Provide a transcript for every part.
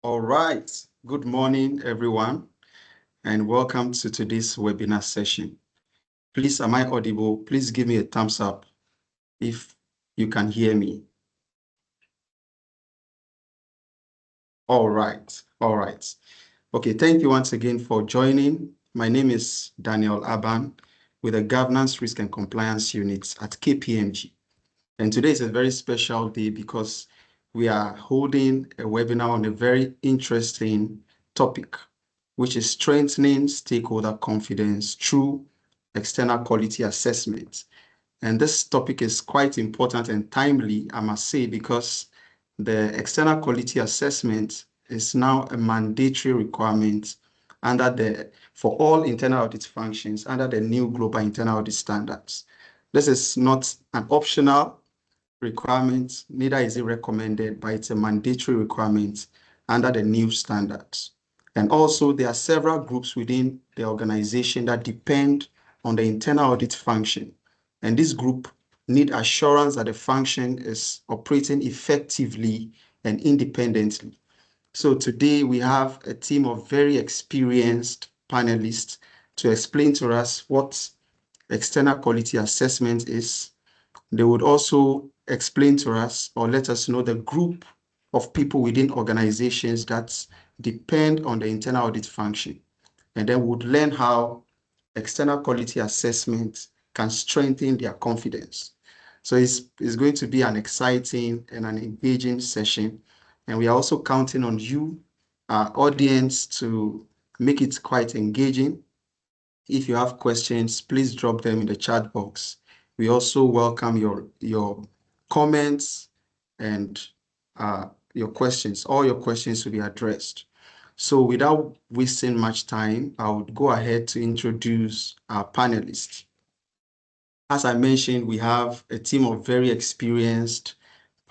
All right. Good morning, everyone, and welcome to today's webinar session. Please, am I audible? Please give me a thumbs up if you can hear me. All right. All right. Okay, thank you once again for joining. My name is Daniel Aban with the Governance, Risk and Compliance Unit at KPMG. And today is a very special day because we are holding a webinar on a very interesting topic, which is strengthening stakeholder confidence through external quality assessment. And this topic is quite important and timely, I must say, because the external quality assessment is now a mandatory requirement for all internal audit functions under the new Global Internal Audit Standards. This is not an optional requirement, neither is it recommended, but it's a mandatory requirement under the new standards. And also, there are several groups within the organization that depend on the internal audit function. And this group need assurance that the function is operating effectively and independently. So today we have a team of very experienced panelists to explain to us what external quality assessment is. They would also explain to us or let us know the group of people within organizations that depend on the internal audit function. And then would learn how external quality assessment can strengthen their confidence. So it's going to be an exciting and an engaging session. And we are also counting on you, our audience, to make it quite engaging. If you have questions, please drop them in the chat box. We also welcome your comments and your questions. All your questions will be addressed. So without wasting much time, I would go ahead to introduce our panelists. As I mentioned, we have a team of very experienced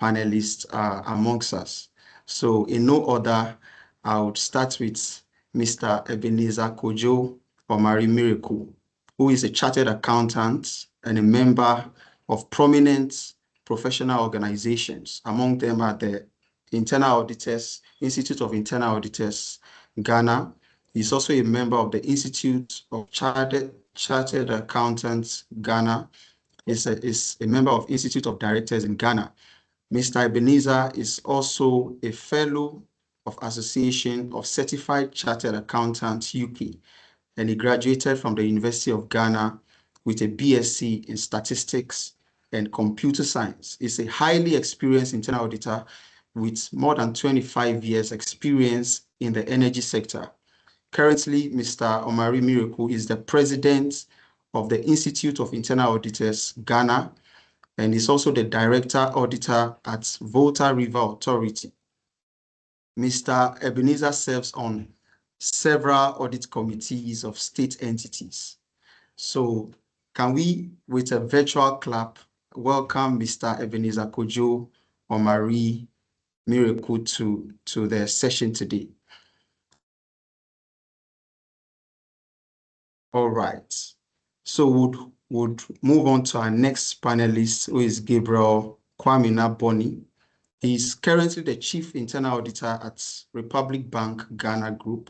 panelists amongst us. So in no order, I would start with Mr. Ebenezer Kojo Omari Miracle, who is a chartered accountant and a member of prominent professional organizations. Among them are the Institute of Internal Auditors, Ghana. He's also a member of the Institute of Chartered Accountants, Ghana. Is a member of Institute of Directors in Ghana. Mr. Ebenezer is also a fellow of Association of Certified Chartered Accountants, UK, and he graduated from the University of Ghana with a BSc in Statistics and Computer Science. He's a highly experienced internal auditor with more than 25 years experience in the energy sector. Currently, Mr. Omari Miracle is the president of the Institute of Internal Auditors, Ghana, and is also the director auditor at Volta River Authority. Mr. Ebenezer serves on several audit committees of state entities. So can we, with a virtual clap, welcome Mr. Ebenezer Kojo Omari Miracle to the session today. All right. So would move on to our next panelist, who is Gabriel Kwamina Boni. He's currently the Chief Internal Auditor at Republic Bank Ghana Group.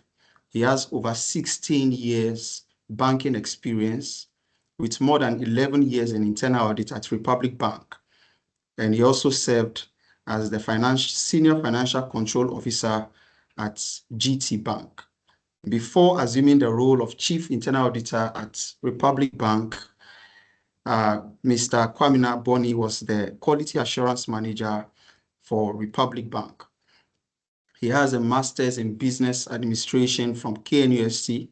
He has over 16 years banking experience with more than 11 years in internal audit at Republic Bank. And he also served as the Senior Financial Control Officer at GT Bank. Before assuming the role of Chief Internal Auditor at Republic Bank, Mr. Kwamina Boni was the Quality Assurance Manager for Republic Bank. He has a master's in business administration from KNUST.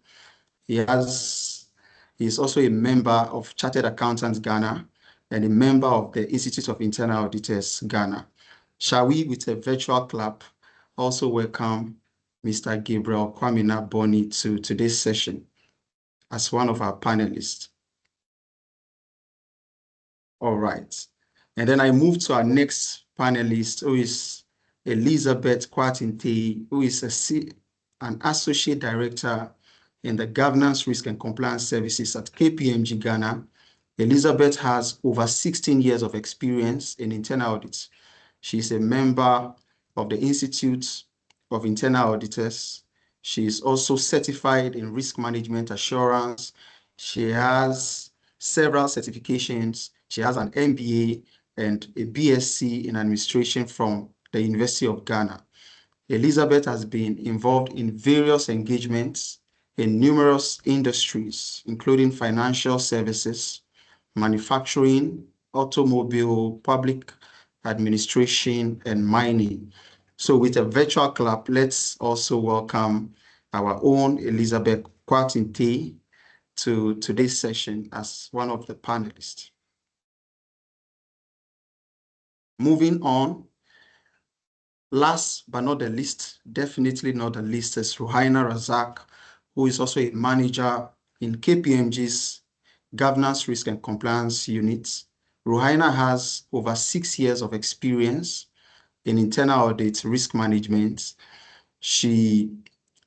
He is also a member of Chartered Accountants Ghana and a member of the Institute of Internal Auditors Ghana. Shall we, with a virtual clap, also welcome Mr. Gabriel Kwamina Boni to today's session as one of our panelists. All right. And then I move to our next panelist, who is Elizabeth Kwatinte, who is an Associate Director in the Governance, Risk and Compliance Services at KPMG Ghana. Elizabeth has over 16 years of experience in internal audits. She is a member of the Institute of Internal Auditors. She is also certified in risk management assurance. She has several certifications. She has an MBA and a BSc in administration from the University of Ghana. Elizabeth has been involved in various engagements in numerous industries, including financial services, manufacturing, automobile, public administration, and mining. So with a virtual clap, let's also welcome our own Elizabeth Kwatinte to today's session as one of the panelists. Moving on, last but not the least, definitely not the least, is Ruhaina Razak, who is also a manager in KPMG's Governance, Risk and Compliance Unit. Ruhaina has over 6 years of experience in internal audit risk management. She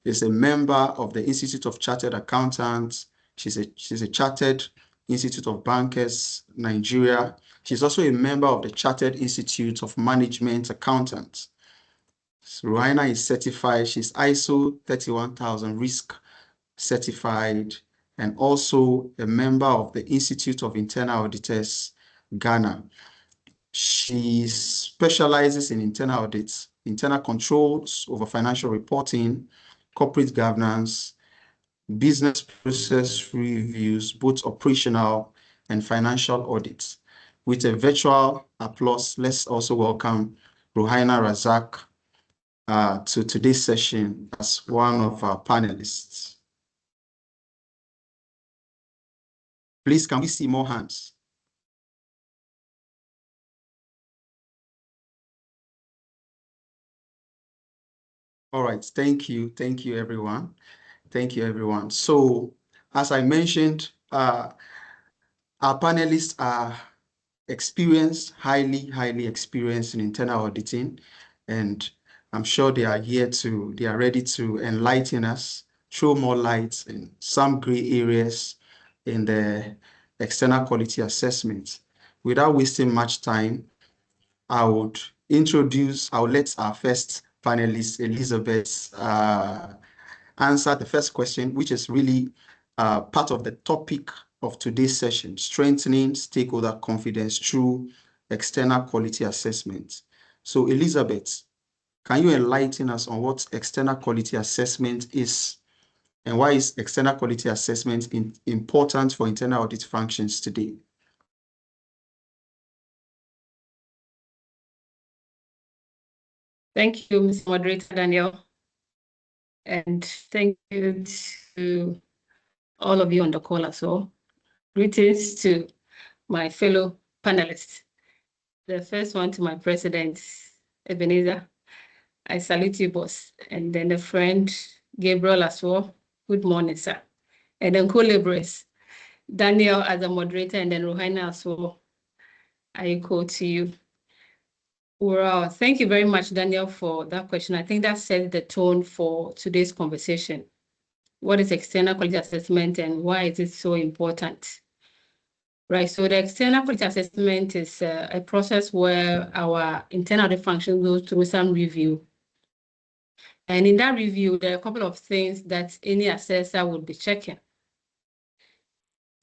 is a member of the Institute of Chartered Accountants. She's a Chartered Institute of Bankers, Nigeria. She's also a member of the Chartered Institute of Management Accountants. So Ruhaina is certified. She's ISO 31000 risk certified and also a member of the Institute of Internal Auditors, Ghana. She specializes in internal audits, internal controls over financial reporting, corporate governance, business process reviews, both operational and financial audits. With a virtual applause, let's also welcome Ruhaina Razak to today's session as one of our panelists. Please, can we see more hands? All right, thank you, everyone. Thank you, everyone. So, as I mentioned, our panelists are experienced, highly experienced in internal auditing, and I'm sure they are ready to enlighten us, throw more light in some gray areas in the external quality assessment. Without wasting much time, I'll let our first panelist, Elizabeth, answer the first question, which is really part of the topic of today's session, strengthening stakeholder confidence through external quality assessment. So Elizabeth, can you enlighten us on what external quality assessment is and why is external quality assessment important for internal audit functions today? Thank you, Mr. Moderator Daniel. And thank you to all of you on the call as well. Greetings to my fellow panelists. The first one to my president, Ebenezer. I salute you, boss. And then the friend, Gabriel as well. Good morning, sir. And then co-laborers, Daniel as a moderator, and then Ruhaina as well. I echo to you. Well, thank you very much, Daniel, for that question. I think that sets the tone for today's conversation. What is external quality assessment and why is it so important? Right, so the external quality assessment is a process where our internal audit function goes through some review. And in that review, there are a couple of things that any assessor would be checking.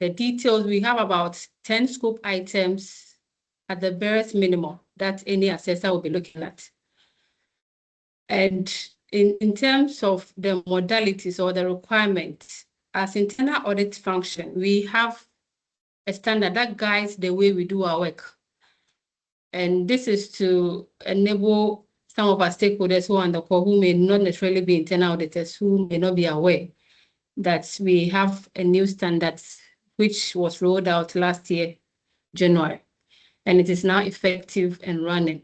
The details, we have about 10 scope items at the barest minimum that any assessor will be looking at. And in terms of the modalities or the requirements, as internal audit function, we have a standard that guides the way we do our work. And this is to enable some of our stakeholders who are on the call who may not necessarily be internal auditors, who may not be aware that we have a new standard which was rolled out last year, January, and it is now effective and running.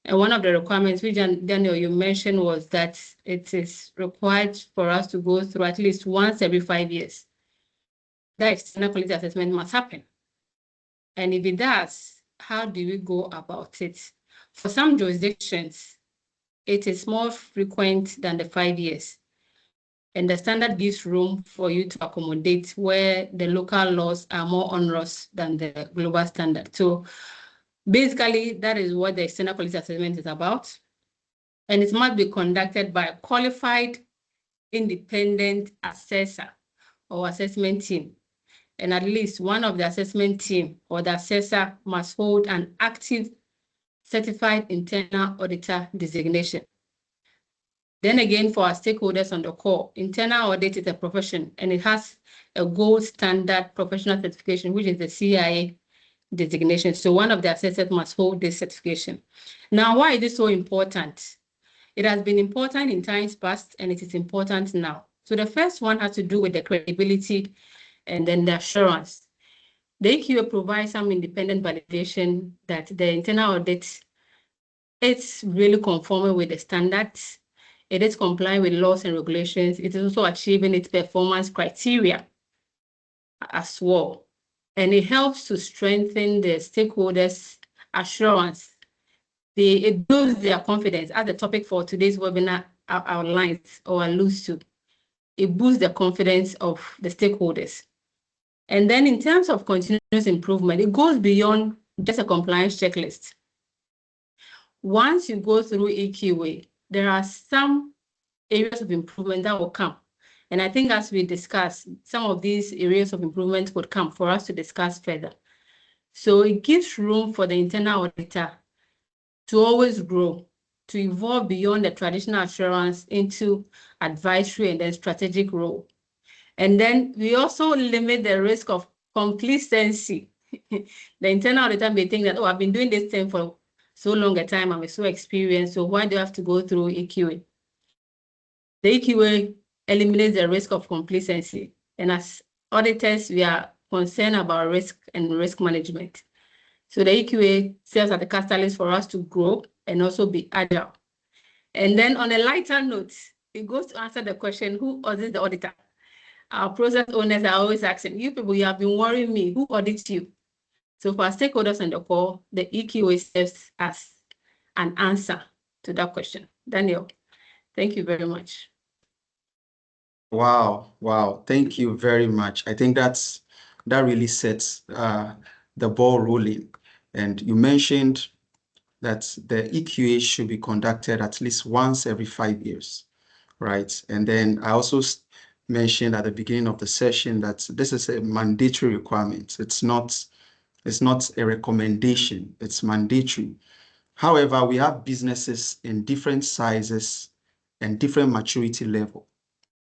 And one of the requirements, which Daniel, you mentioned, was that it is required for us to go through at least once every 5 years. That external quality assessment must happen. And if it does, how do we go about it? For some jurisdictions, it is more frequent than the 5 years. And the standard gives room for you to accommodate where the local laws are more onerous than the global standard. So basically, that is what the external quality assessment is about. and it must be conducted by a qualified independent assessor or assessment team. And at least one of the assessment team or the assessor must hold an active certified internal auditor designation. Then again, for our stakeholders on the call, internal audit is a profession and it has a gold standard professional certification, which is the CIA designation. So one of the assessors must hold this certification. Now, why is this so important? It has been important in times past and it is important now. So the first one has to do with the credibility and then the assurance. The EQA provides some independent validation that the internal audit is really conforming with the standards. It is complying with laws and regulations. It is also achieving its performance criteria as well. And it helps to strengthen the stakeholders' assurance. It builds their confidence, as the topic for today's webinar outlines or alludes to. It boosts the confidence of the stakeholders. And then in terms of continuous improvement, it goes beyond just a compliance checklist. Once you go through EQA, there are some areas of improvement that will come. And I think as we discuss, some of these areas of improvement would come for us to discuss further. So it gives room for the internal auditor to always grow, to evolve beyond the traditional assurance into advisory and then strategic role. And then we also limit the risk of complacency. The internal auditor may think that, oh, I've been doing this thing for so long a time, I'm so experienced, so why do I have to go through EQA? The EQA eliminates the risk of complacency. And as auditors, we are concerned about risk and risk management. So the EQA serves as a catalyst for us to grow and also be agile. And then on a lighter note, it goes to answer the question, who audits the auditor? Our process owners are always asking, you people, you have been worrying me, who audits you? So for our stakeholders on the call, the EQA serves as an answer to that question. Daniel, thank you very much. Wow. Thank you very much. I think that really sets the ball rolling. And you mentioned that the EQA should be conducted at least once every 5 years, right? And then I also mentioned at the beginning of the session that this is a mandatory requirement. It's not a recommendation, it's mandatory. However, we have businesses in different sizes and different maturity level.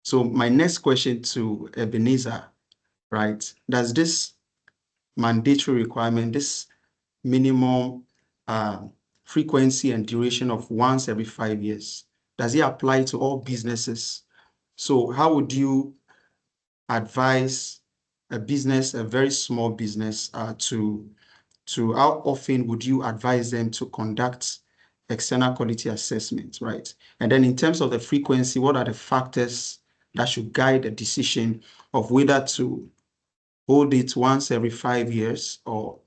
So my next question to Ebenezer, right? Does this mandatory requirement, this minimum frequency and duration of once every 5 years, does it apply to all businesses? So how would you advise a business, a very small business, to how often would you advise them to conduct external quality assessment, right? And then in terms of the frequency, what are the factors that should guide the decision of whether to hold it once every 5 years, or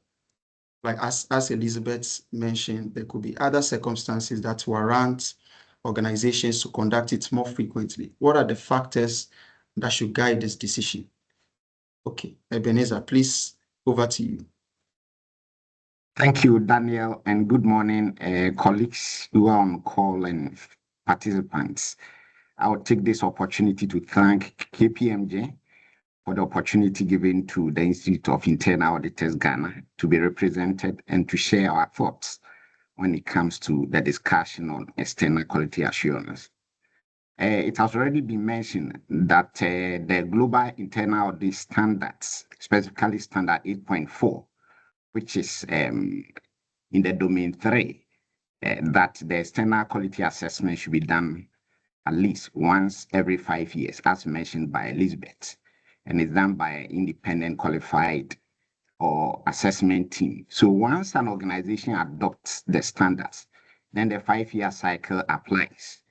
like as Elizabeth mentioned, there could be other circumstances that warrant organizations to conduct it more frequently. What are the factors that should guide this decision? Okay, Ebenezer, please, over to you. Thank you, Daniel, and good morning, colleagues who are on call and participants. I will take this opportunity to thank KPMG for the opportunity given to the Institute of Internal Auditors Ghana to be represented and to share our thoughts when it comes to the discussion on external quality assurance. It has already been mentioned that the Global Internal Audit Standards, specifically Standard 8.4, which is in the domain 3, that the external quality assessment should be done at least once every 5 years, as mentioned by Elizabeth, and it's done by an independent qualified or assessment team. So once an organization adopts the standards, then the 5-year cycle applies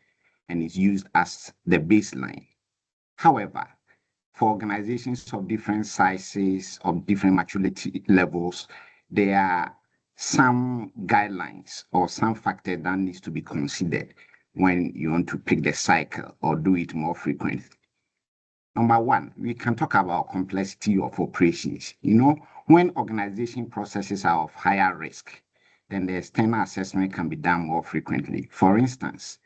and is used as the baseline. However, for organizations of different sizes, of different maturity levels, there are some guidelines or some factors that needs to be considered when you want to pick the cycle or do it more frequently. Number one, we can talk about complexity of operations. When organization processes are of higher risk, then the external assessment can be done more frequently. For instance,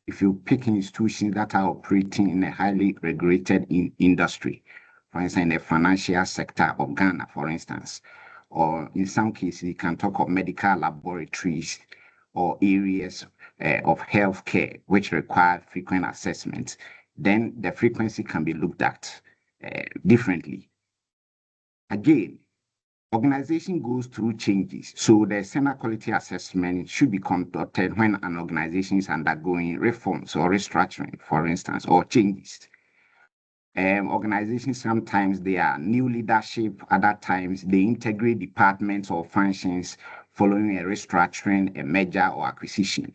if you pick institutions that are operating in a highly regulated industry, for instance, in the financial sector of Ghana, for instance, or in some cases, you can talk of medical laboratories or areas of healthcare which require frequent assessments, then the frequency can be looked at differently. Again, organization goes through changes, so the external quality assessment should be conducted when an organization is undergoing reforms or restructuring, for instance, or changes. Organizations sometimes they are new leadership, other times they integrate departments or functions following a restructuring, a merger or acquisition.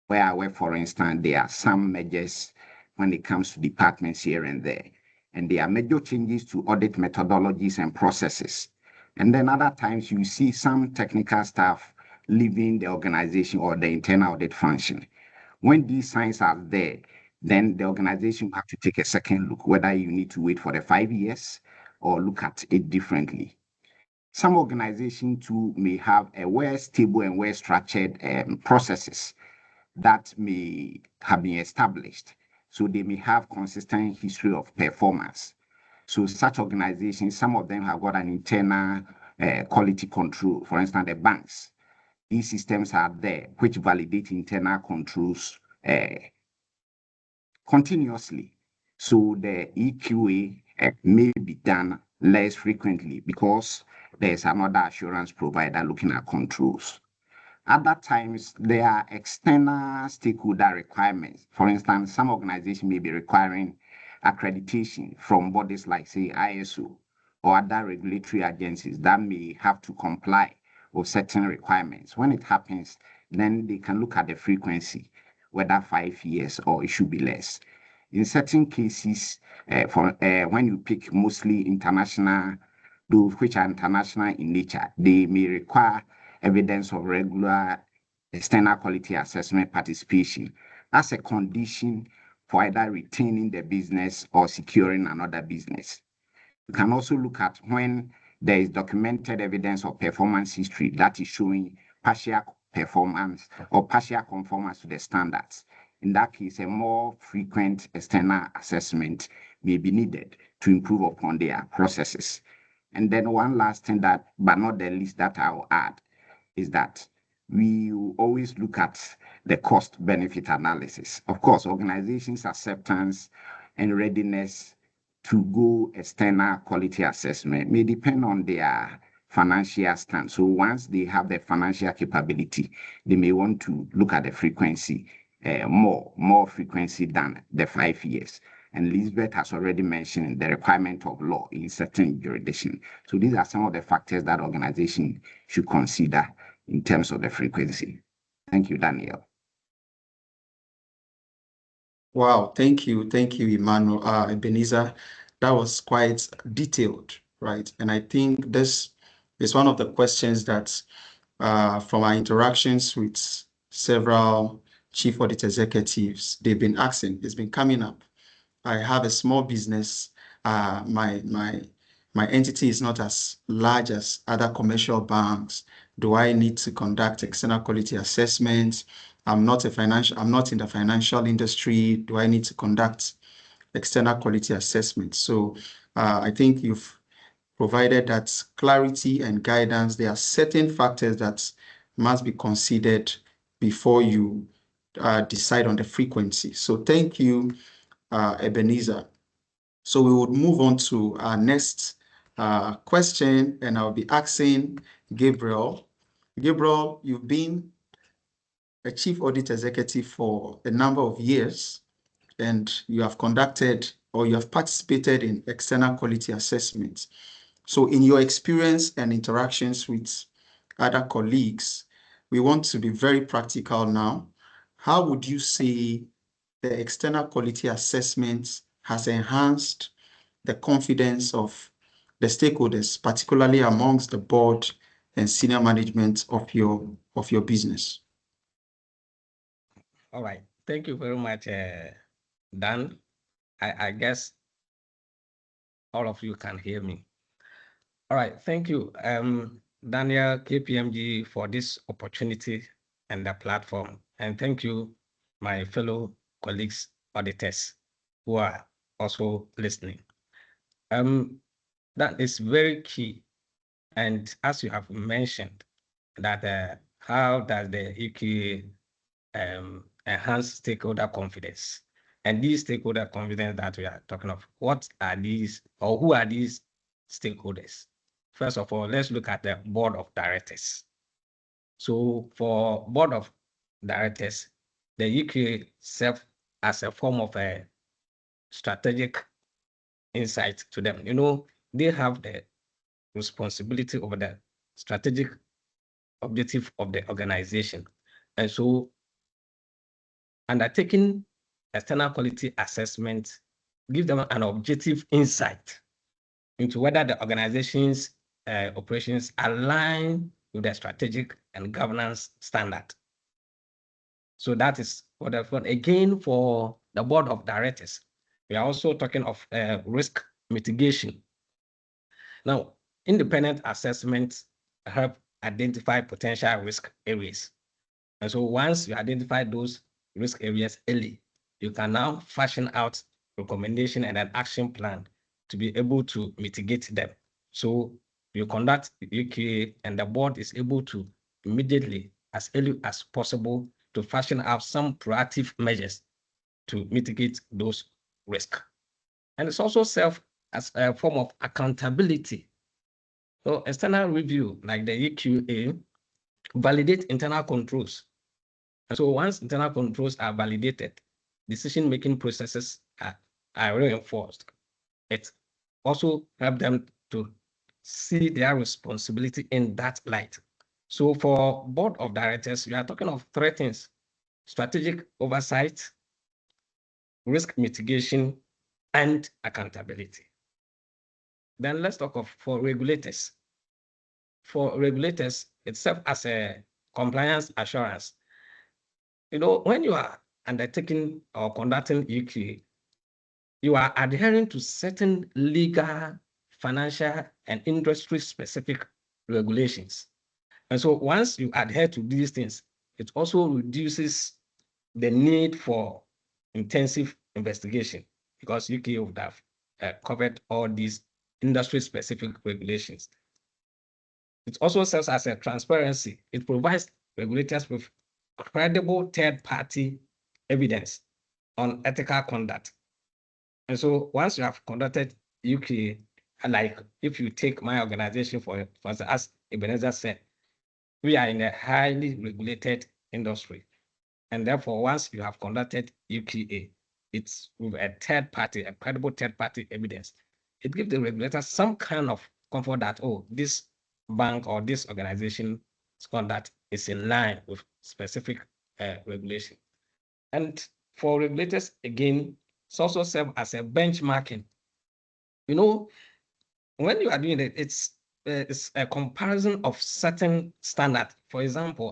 Where, for instance, there are some mergers when it comes to departments here and there. And there are major changes to audit methodologies and processes. And then other times you see some technical staff leaving the organization or the internal audit function. When these signs are there, then the organization will have to take a second look, whether you need to wait for the 5 years or look at it differently. Some organizations too may have a well stable and well structured processes that may have been established. So they may have consistent history of performance. So such organizations, some of them have got an internal quality control. For instance, the banks, these systems are there which validate internal controls continuously. So the EQA may be done less frequently because there's another assurance provider looking at controls. Other times, there are external stakeholder requirements. For instance, some organizations may be requiring accreditation from bodies like, say, ISO or other regulatory agencies that may have to comply with certain requirements. When it happens, then they can look at the frequency, whether 5 years or it should be less. In certain cases, when you pick mostly international, those which are international in nature, they may require evidence of regular external quality assessment participation as a condition for either retaining the business or securing another business. You can also look at when there is documented evidence of performance history that is showing partial performance or partial conformance to the standards. In that case, a more frequent external assessment may be needed to improve upon their processes. And then one last thing that, but not the least, that I'll add is that we always look at the cost benefit analysis. Of course, organizations' acceptance and readiness to go external quality assessment may depend on their financial stance. So once they have the financial capability, they may want to look at the frequency, more frequency than the 5 years. And Lisbeth has already mentioned the requirement of law in certain jurisdictions. So these are some of the factors that organizations should consider in terms of the frequency. Thank you, Daniel. Wow, thank you, Emmanuel, Ebenezer. That was quite detailed, right? And I think this is one of the questions that from our interactions with several chief audit executives, they've been asking, it's been coming up. I have a small business. My entity is not as large as other commercial banks. Do I need to conduct external quality assessments? I'm not in the financial industry. Do I need to conduct external quality assessments? So I think you've provided that clarity and guidance. There are certain factors that must be considered before you decide on the frequency. So thank you, Ebenezer. So we would move on to our next question, and I'll be asking Gabriel. Gabriel, you've been a chief audit executive for a number of years, and you have conducted or you have participated in external quality assessments. So in your experience and interactions with other colleagues, we want to be very practical now. How would you say the external quality assessment has enhanced the confidence of the stakeholders, particularly amongst the board and senior management of your business? All right. Thank you very much, Dan. I guess all of you can hear me. All right. Thank you, Daniel, KPMG, for this opportunity and the platform. And thank you, my fellow colleagues, auditors who are also listening. That is very key. And as you have mentioned, that how does the EQA enhance stakeholder confidence? And these stakeholder confidence that we are talking of, what are these, or who are these stakeholders? First of all, let's look at the board of directors. So for board of directors, the EQA serves as a form of a strategic insight to them. You know, they have the responsibility over the strategic objective of the organization. And so undertaking external quality assessment give them an objective insight into whether the organization's operations align with the strategic and governance standard. So that is what I've got. Again, for the board of directors, we are also talking of risk mitigation. Now, independent assessments help identify potential risk areas. And so once you identify those risk areas early, you can now fashion out recommendation and an action plan to be able to mitigate them. So you conduct EQA and the board is able to immediately, as early as possible, to fashion out some proactive measures to mitigate those risks. And it's also served as a form of accountability. So external review, like the EQA, validate internal controls. And so once internal controls are validated, decision-making processes are reinforced. It also helps them to see their responsibility in that light. So for board of directors, we are talking of three things: strategic oversight, risk mitigation, and accountability. Then let's talk of for regulators. For regulators, it serves as a compliance assurance. You know, when you are undertaking or conducting EQA, you are adhering to certain legal, financial, and industry-specific regulations. And so once you adhere to these things, it also reduces the need for intensive investigation because EQA would have covered all these industry-specific regulations. It also serves as a transparency. It provides regulators with credible third-party evidence on ethical conduct. And so once you have conducted EQA, like if you take my organization for instance, as Ebenezer said, we are in a highly regulated industry. And therefore, once you have conducted EQA, it's with a third party, a credible third party evidence. It gives the regulator some kind of comfort that, oh, this bank or this organization's conduct is in line with specific regulation. And for regulators, again, it's also serve as a benchmarking. You know, when you are doing it, it's a comparison of certain standard. For example,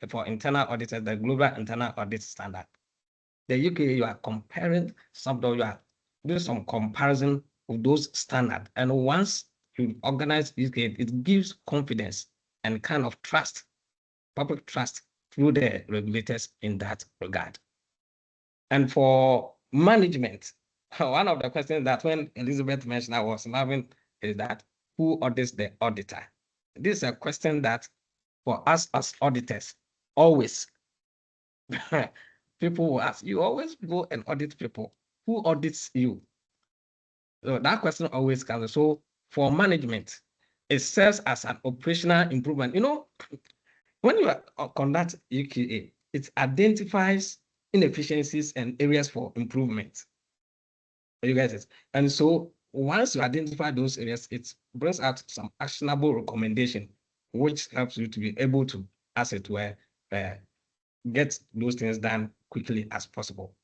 for internal auditors, the Global Internal Audit Standard. The UK, you are comparing something, you are doing some comparison of those standards. And once you organize UK, it gives confidence and kind of trust, public trust through the regulators in that regard. And for management, one of the questions that when Elizabeth mentioned, I was laughing, is that who audits the auditor? This is a question that for us as auditors, always people will ask, you always go and audit people. Who audits you? So that question always comes. So for management, it serves as an operational improvement. You know, when you conduct EQA, it identifies inefficiencies and areas for improvement. You guys, and so once you identify those areas, it brings out some actionable recommendation, which helps you to be able to, as it were, get those things done quickly as possible.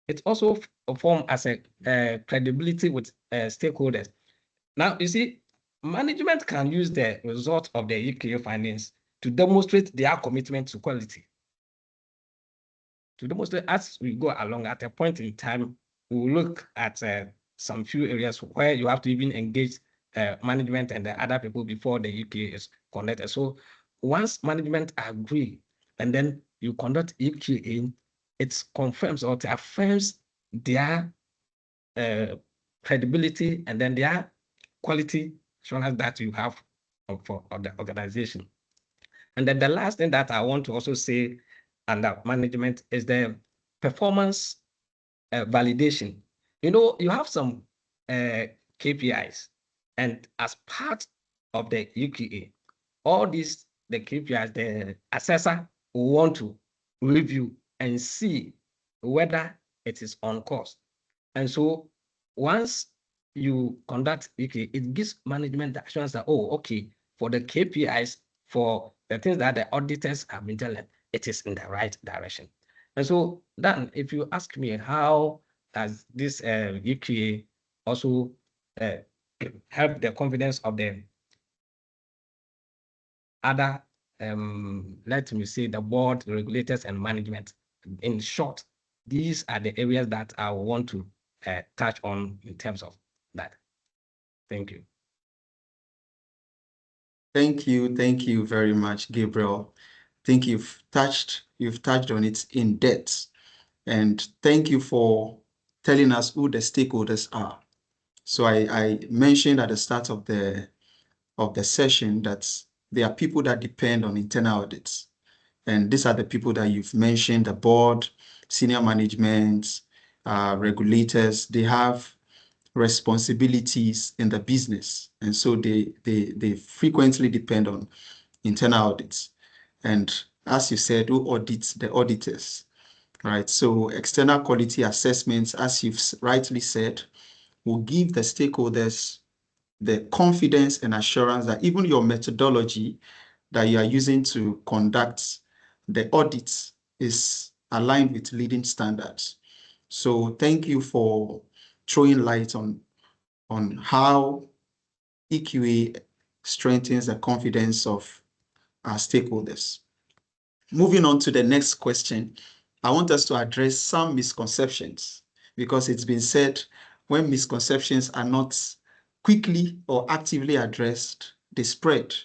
It also forms as a credibility with stakeholders. Now, you see, management can use the result of the EQA findings to demonstrate their commitment to quality. To demonstrate as we go along, at a point in time, we will look at some few areas where you have to even engage management and the other people before the EQA is conducted. So once management agree, and then you conduct EQA, it confirms or it affirms their credibility and then their quality assurance that you have for the organization. And then the last thing that I want to also say under management is the performance validation. You have some KPIs, and as part of the EQA, all these, the KPIs, the assessor will want to review and see whether it is on course. And so once you conduct EQA, it gives management the assurance that, oh, okay, for the KPIs, for the things that the auditors have been telling, it is in the right direction. And so then, if you ask me how does this EQA also help the confidence of the other, let me say, the board, regulators, and management. In short, these are the areas that I want to touch on in terms of that. Thank you. Thank you very much, Gabriel. I think you've touched on it in depth, and thank you for telling us who the stakeholders are. So I mentioned at the start of the session that there are people that depend on internal audits, and these are the people that you've mentioned: the board, senior management, regulators. They have responsibilities in the business, and so they frequently depend on internal audits. And as you said, who audits? The auditors, right? So external quality assessments, as you've rightly said, will give the stakeholders the confidence and assurance that even your methodology that you are using to conduct the audits is aligned with leading standards. So thank you for throwing light on how EQA strengthens the confidence of our stakeholders. Moving on to the next question, I want us to address some misconceptions, because it's been said when misconceptions are not quickly or actively addressed, they spread,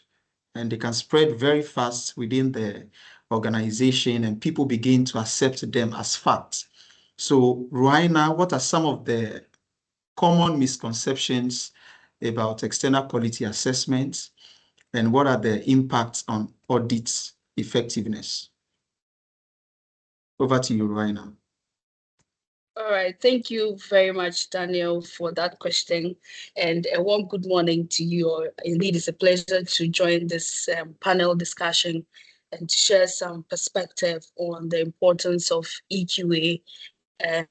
and they can spread very fast within the organization, and people begin to accept them as fact. So, Ruaina, what are some of the common misconceptions about external quality assessments, and what are the impacts on audit effectiveness? Over to you, Ruaina. All right. Thank you very much, Daniel, for that question. And a warm good morning to you. Indeed, it's a pleasure to join this panel discussion and to share some perspective on the importance of EQA, and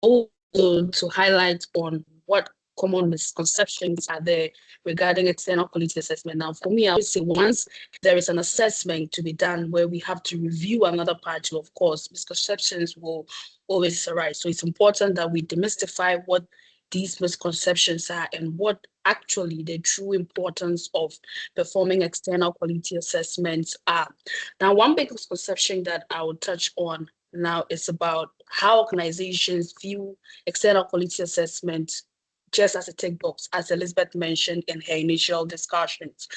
also to highlight on what common misconceptions are there regarding external quality assessment. Now, for me, I would say once there is an assessment to be done where we have to review another party, of course, misconceptions will always arise. So it's important that we demystify what these misconceptions are and what actually the true importance of performing external quality assessments are. Now, one big misconception that I will touch on now is about how organizations view external quality assessment just as a tick box, as Elizabeth mentioned in her initial discussions.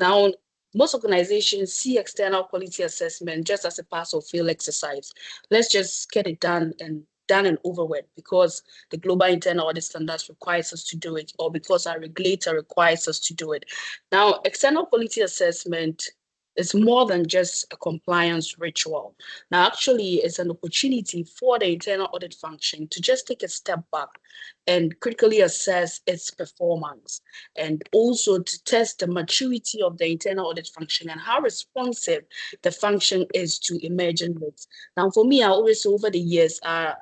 Now, most organizations see external quality assessment just as a pass or fail exercise. Let's just get it done and over with, because the Global Internal Audit Standards requires us to do it, or because our regulator requires us to do it. Now, external quality assessment is more than just a compliance ritual. Now, actually, it's an opportunity for the internal audit function to just take a step back and critically assess its performance, and also to test the maturity of the internal audit function and how responsive the function is to emerging risks. Now, for me, I always say over the years, our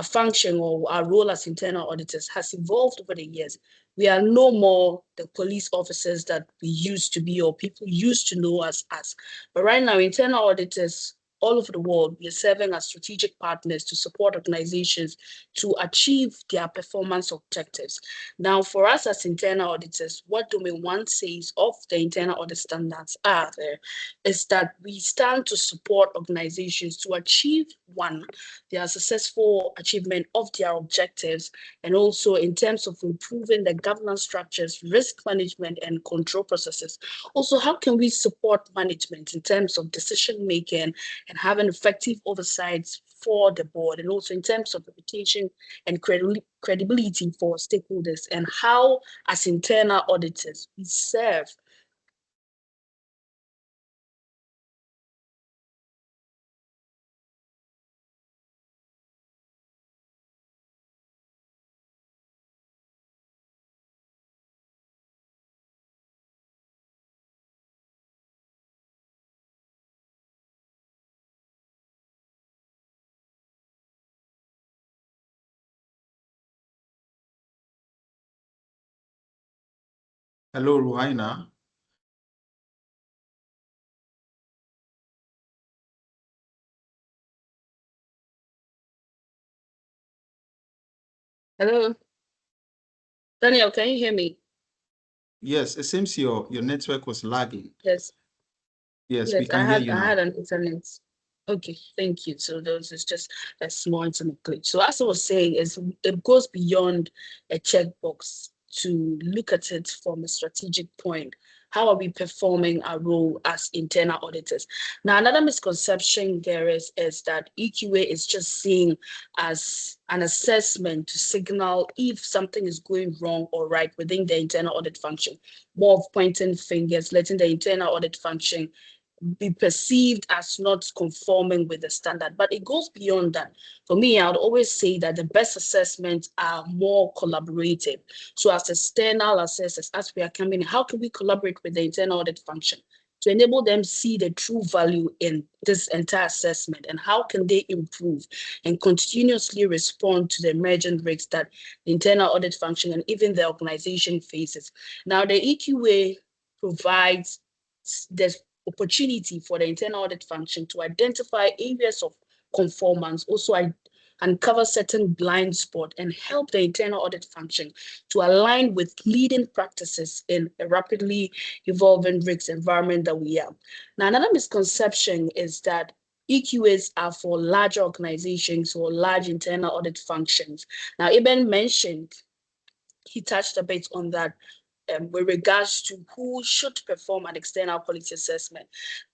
function or our role as internal auditors has evolved over the years. We are no more the police officers that we used to be or people used to know us as. But right now, internal auditors all over the world, we are serving as strategic partners to support organizations to achieve their performance objectives. Now, for us as internal auditors, what Domain 1 says of the internal audit standards are there is that we stand to support organizations to achieve, one, their successful achievement of their objectives, and also in terms of improving the governance structures, risk management, and control processes. Also, how can we support management in terms of decision making and having effective oversight for the board, and also in terms of reputation and credibility for stakeholders, and how, as internal auditors, we serve Hello, Ruhaina. Hello, Daniel, can you hear me? Yes, it seems your network was lagging. Yes. Yes, we Yes, can hear you I now. had an internet. Okay, thank you. So those is just a small internet glitch. So as I was saying, it goes beyond a checkbox to look at it from a strategic point. How are we performing our role as internal auditors? Now, another misconception there is that EQA is just seen as an assessment to signal if something is going wrong or right within the internal audit function. More of pointing fingers, letting the internal audit function be perceived as not conforming with the standard. But it goes beyond that. For me, I would always say that the best assessments are more collaborative. So as external assessors, as we are coming in, how can we collaborate with the internal audit function to enable them see the true value in this entire assessment, and how can they improve and continuously respond to the emerging risks that the internal audit function and even the organization faces. Now, the EQA provides this opportunity for the internal audit function to identify areas of conformance, also uncover certain blind spots, and help the internal audit function to align with leading practices in a rapidly evolving risk environment that we are. Now, another misconception is that EQAs are for larger organizations or large internal audit functions. Now, Eben mentioned, he touched a bit on that with regards to who should perform an external quality assessment.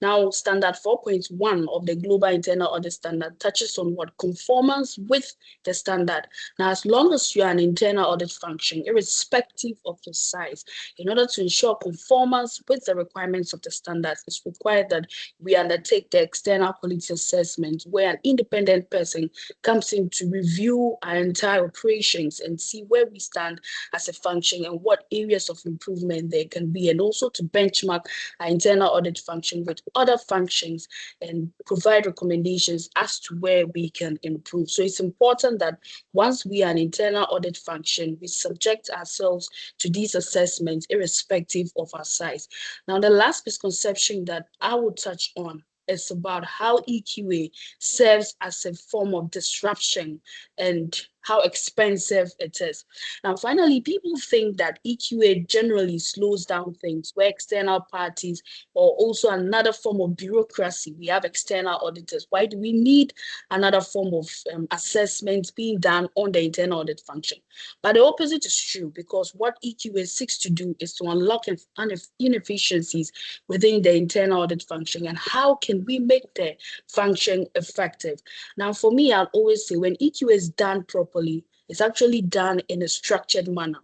Now, standard 4.1 of the Global Internal Audit Standard touches on what conformance with the standard. Now, as long as you are an internal audit function, irrespective of your size, in order to ensure conformance with the requirements of the standards, it's required that we undertake the external quality assessment, where an independent person comes in to review our entire operations and see where we stand as a function and what areas of improvement there can be, and also to benchmark our internal audit function with other functions and provide recommendations as to where we can improve. So it's important that once we are an internal audit function, we subject ourselves to these assessments irrespective of our size. Now, the last misconception that I will touch on is about how EQA serves as a form of disruption and how expensive it is. Now, finally, people think that EQA generally slows down things, where external parties or also another form of bureaucracy. We have external auditors. Why do we need another form of assessment being done on the internal audit function? But the opposite is true, because what EQA seeks to do is to unlock inefficiencies within the internal audit function, and how can we make the function effective? Now, for me, I'll always say when EQA is done properly, it's actually done in a structured manner,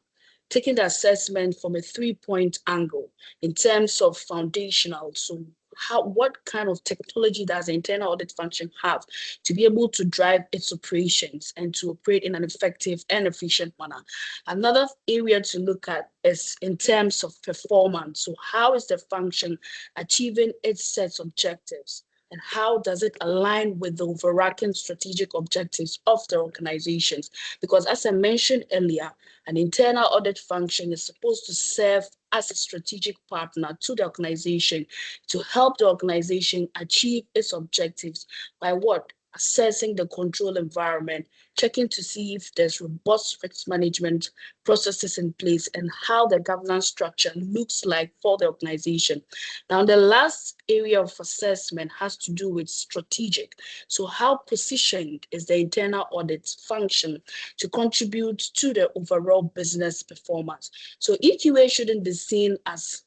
taking the assessment from a 3-point angle in terms of foundational. So what kind of technology does the internal audit function have to be able to drive its operations and to operate in an effective and efficient manner? Another area to look at is in terms of performance. So how is the function achieving its set objectives? And how does it align with the overarching strategic objectives of the organizations? Because as I mentioned earlier, an internal audit function is supposed to serve as a strategic partner to the organization to help the organization achieve its objectives by what? Assessing the control environment, checking to see if there's robust risk management processes in place, and how the governance structure looks like for the organization. Now, the last area of assessment has to do with strategic. So how positioned is the internal audit function to contribute to the overall business performance? So EQA shouldn't be seen as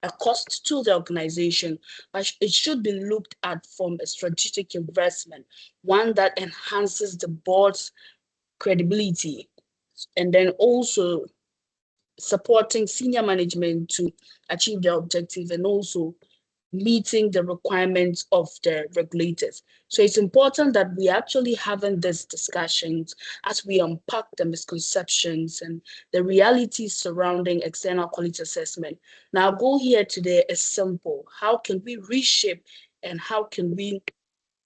a cost to the organization, but it should be looked at from a strategic investment, one that enhances the board's credibility, and then also supporting senior management to achieve their objective, and also meeting the requirements of the regulators. So it's important that we actually having these discussions as we unpack the misconceptions and the realities surrounding external quality assessment. Now, our goal here today is simple. How can we reshape and how can we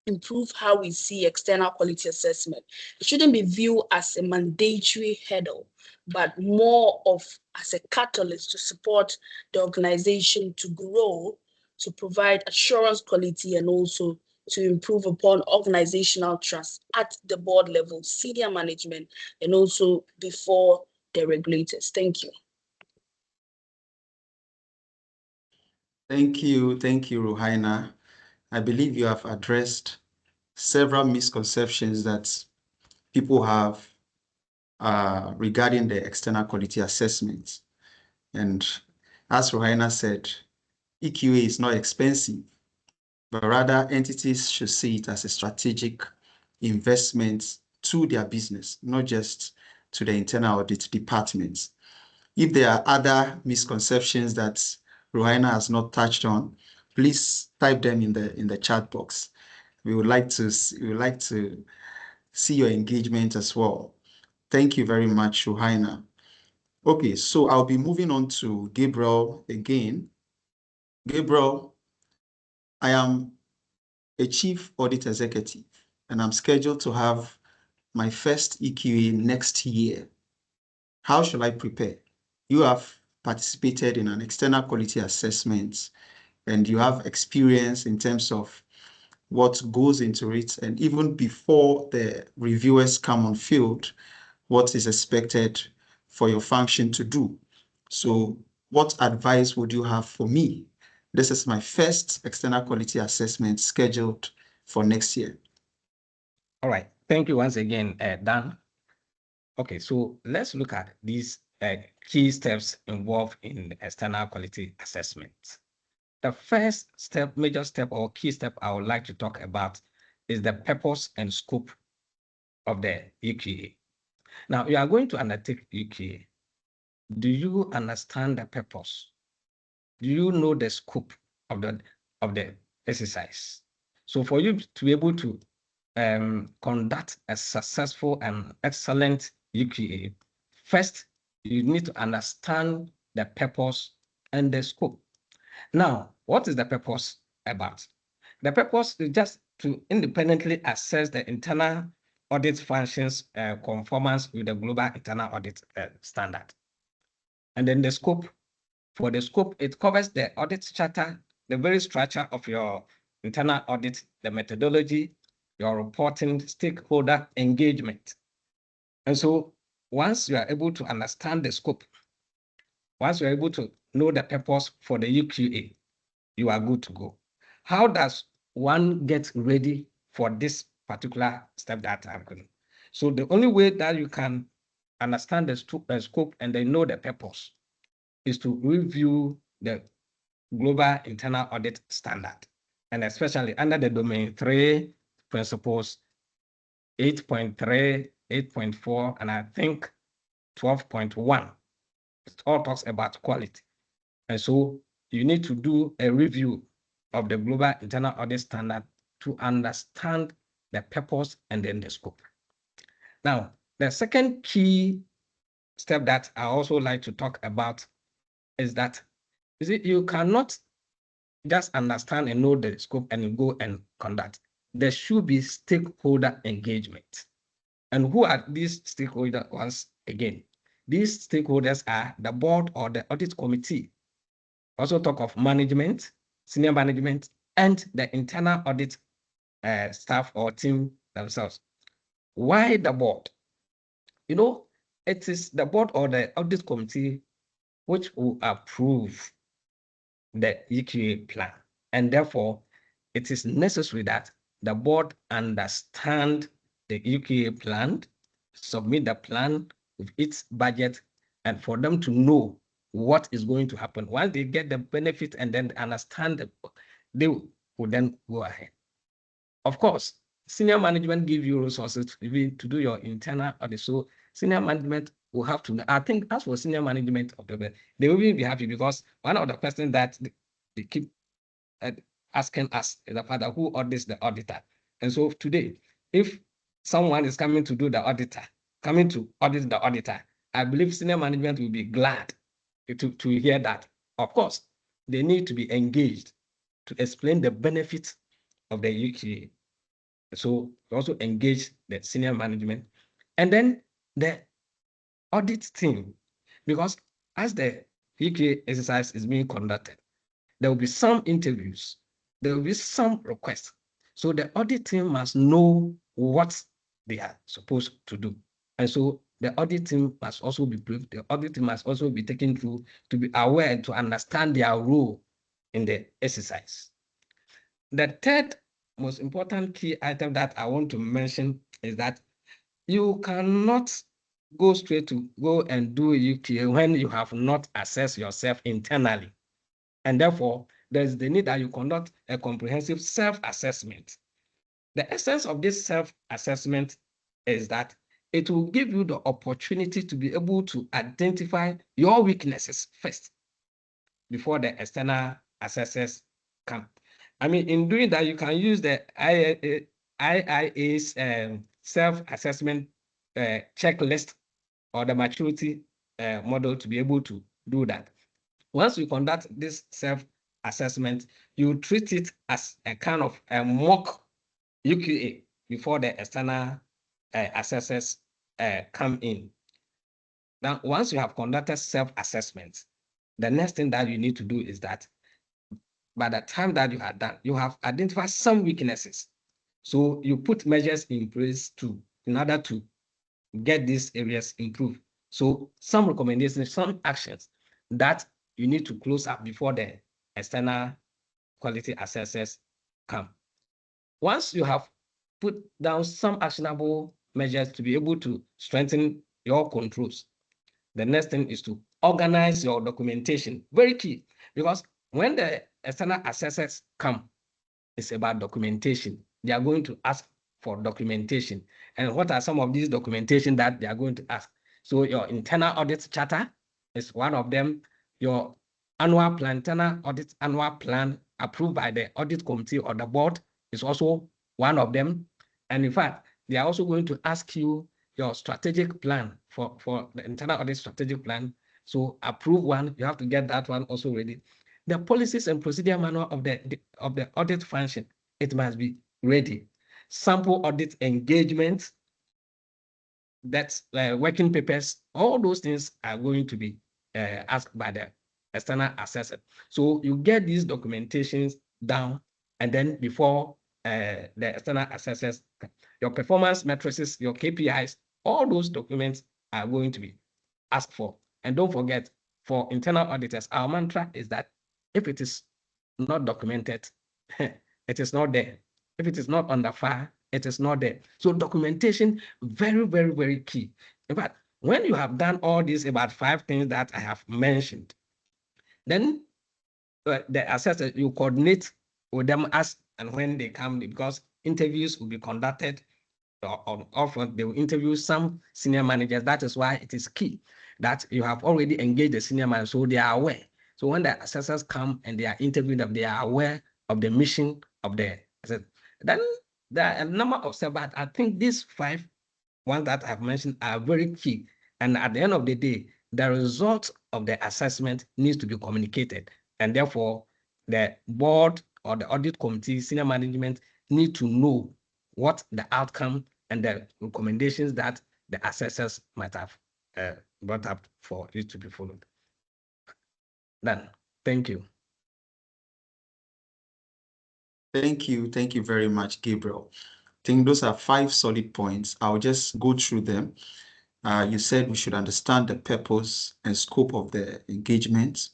improve how we see external quality assessment? It shouldn't be viewed as a mandatory hurdle, but more of as a catalyst to support the organization to grow, to provide assurance quality, and also to improve upon organizational trust at the board level, senior management, and also before the regulators. Thank you. Thank you, Ruhaina. I believe you have addressed several misconceptions that people have regarding the external quality assessment. And as Ruhaina said, EQA is not expensive, but rather entities should see it as a strategic investment to their business, not just to the internal audit departments. If there are other misconceptions that Ruhaina has not touched on, please type them in the chat box. We would like to see your engagement as well. Thank you very much, Ruhaina. Okay, so I'll be moving on to Gabriel again. Gabriel, I am a chief audit executive, and I'm scheduled to have my first EQA next year. How should I prepare? You have participated in an external quality assessment, and you have experience in terms of what goes into it, and even before the reviewers come on field, what is expected for your function to do. So what advice would you have for me? This is my first external quality assessment scheduled for next year. All right. Thank you once again, Dan. Okay, so let's look at these key steps involved in external quality assessment. The first step, major step or key step I would like to talk about is the purpose and scope of the EQA. Now, you are going to undertake EQA. Do you understand the purpose? Do you know the scope of the exercise? So for you to be able to conduct a successful and excellent EQA, first, you need to understand the purpose and the scope. Now, what is the purpose about? The purpose is just to independently assess the internal audit functions conformance with the Global Internal Audit Standard. And then the scope, for the scope, it covers the audit charter, the very structure of your internal audit, the methodology, your reporting, stakeholder engagement. And so once you are able to understand the scope, once you're able to know the purpose for the EQA, you are good to go. How does one get ready for this particular step that I'm going? So the only way that you can understand the scope and then know the purpose is to review the Global Internal Audit Standard, and especially under the domain 3 principles, 8.3, 8.4, and I think 12.1. It all talks about quality. And so you need to do a review of the Global Internal Audit Standard to understand the purpose and then the scope. Now, the second key step that I also like to talk about is that you cannot just understand and know the scope and go and conduct. There should be stakeholder engagement. And who are these stakeholders once again? These stakeholders are the board or the audit committee. Also talk of management, senior management, and the internal audit staff or team themselves. Why the board? You know, it is the board or the audit committee which will approve the EQA plan. And therefore, it is necessary that the board understand the EQA plan, submit the plan with its budget, and for them to know what is going to happen. Once they get the benefit and then understand, they will then go ahead. Of course, senior management give you resources to do your internal audit. So senior management will have to, I think as for senior management of the, they will be happy because one of the questions that they keep asking us is the father who audits the auditor. And so today, if someone is coming to do the auditor, coming to audit the auditor, I believe senior management will be glad to hear that. Of course, they need to be engaged to explain the benefits of the EQA. So also engage the senior management and then the audit team, because as the EQA exercise is being conducted, there will be some interviews, there will be some requests. So the audit team must know what they are supposed to do. And so the audit team must also be briefed. The audit team must also be taken through to be aware and to understand their role in the exercise. The third most important key item that I want to mention is that you cannot go straight to go and do EQA when you have not assessed yourself internally. And therefore, there's the need that you conduct a comprehensive self-assessment. The essence of this self-assessment is that it will give you the opportunity to be able to identify your weaknesses first before the external assessors come. I mean, in doing that, you can use the IIA's self-assessment checklist or the maturity model to be able to do that. Once you conduct this self-assessment, you treat it as a kind of a mock EQA before the external assessors come in. Now, once you have conducted self-assessment, the next thing that you need to do is that by the time that you are done, you have identified some weaknesses. So you put measures in place in order to get these areas improved. So some recommendations, some actions that you need to close up before the external quality assessors come. Once you have put down some actionable measures to be able to strengthen your controls, the next thing is to organize your documentation. Very key, because when the external assessors come, it's about documentation. They are going to ask for documentation. And what are some of these documentation that they are going to ask? So your internal audit charter is one of them. Your annual plan, internal audit annual plan approved by the audit committee or the board is also one of them. And in fact, they are also going to ask you your strategic plan for the internal audit strategic plan. So approve one, you have to get that one also ready. The policies and procedure manual of the audit function, it must be ready. Sample audit engagement, that's working papers, all those things are going to be asked by the external assessor. So you get these documentations down, and then before the external assessors, your performance matrices, your KPIs, all those documents are going to be asked for. And don't forget, for internal auditors, our mantra is that if it is not documented, it is not there. If it is not under file, it is not there. So documentation, very, very, very key. In fact, when you have done all these about 5 things that I have mentioned, then the assessor, you coordinate with them as and when they come, because interviews will be conducted often. They will interview some senior managers. That is why it is key that you have already engaged the senior manager, so they are aware. So when the assessors come and they are interviewing them, they are aware of the mission of the assessor. Then there are a number of stuff, but I think these 5 ones that I've mentioned are very key. And at the end of the day, the result of the assessment needs to be communicated. And therefore, the board or the audit committee, senior management need to know what the outcome and the recommendations that the assessors might have brought up for it to be followed. Done. Thank you. Thank you. Thank you very much, Gabriel. I think those are 5 solid points. I'll just go through them. You said we should understand the purpose and scope of the engagement,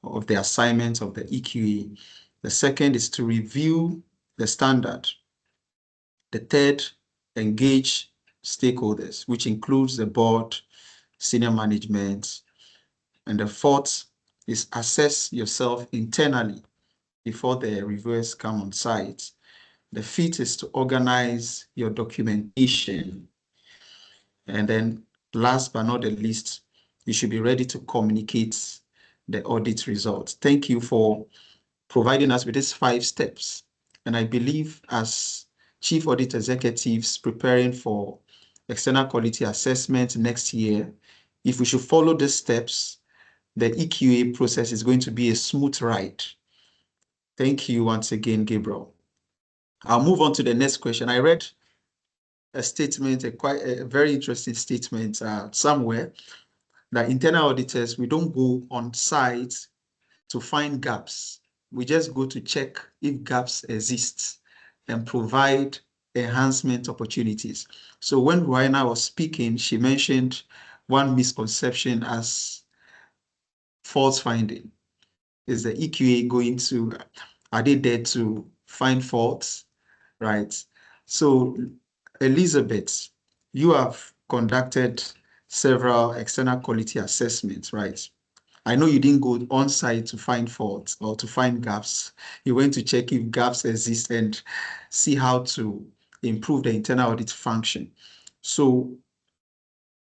of the assignments of the EQA. The second is to review the standard. The third, engage stakeholders, which includes the board, senior management, And the fourth is assess yourself internally before the reviewers come on site. The fifth is to organize your documentation. And then last but not the least, you should be ready to communicate the audit results. Thank you for providing us with these 5 steps. And I believe as chief audit executives preparing for external quality assessment next year, if we should follow these steps, the EQA process is going to be a smooth ride. Thank you once again, Gabriel. I'll move on to the next question. I read a statement, a very interesting statement somewhere, that internal auditors, we don't go on site to find gaps. We just go to check if gaps exist and provide enhancement opportunities. So when Raina was speaking, she mentioned one misconception as false finding. Is the EQA going to, are they there to find faults, right? So Elizabeth, you have conducted several external quality assessments, right? I know you didn't go on site to find faults or to find gaps. You went to check if gaps exist and see how to improve the internal audit function. So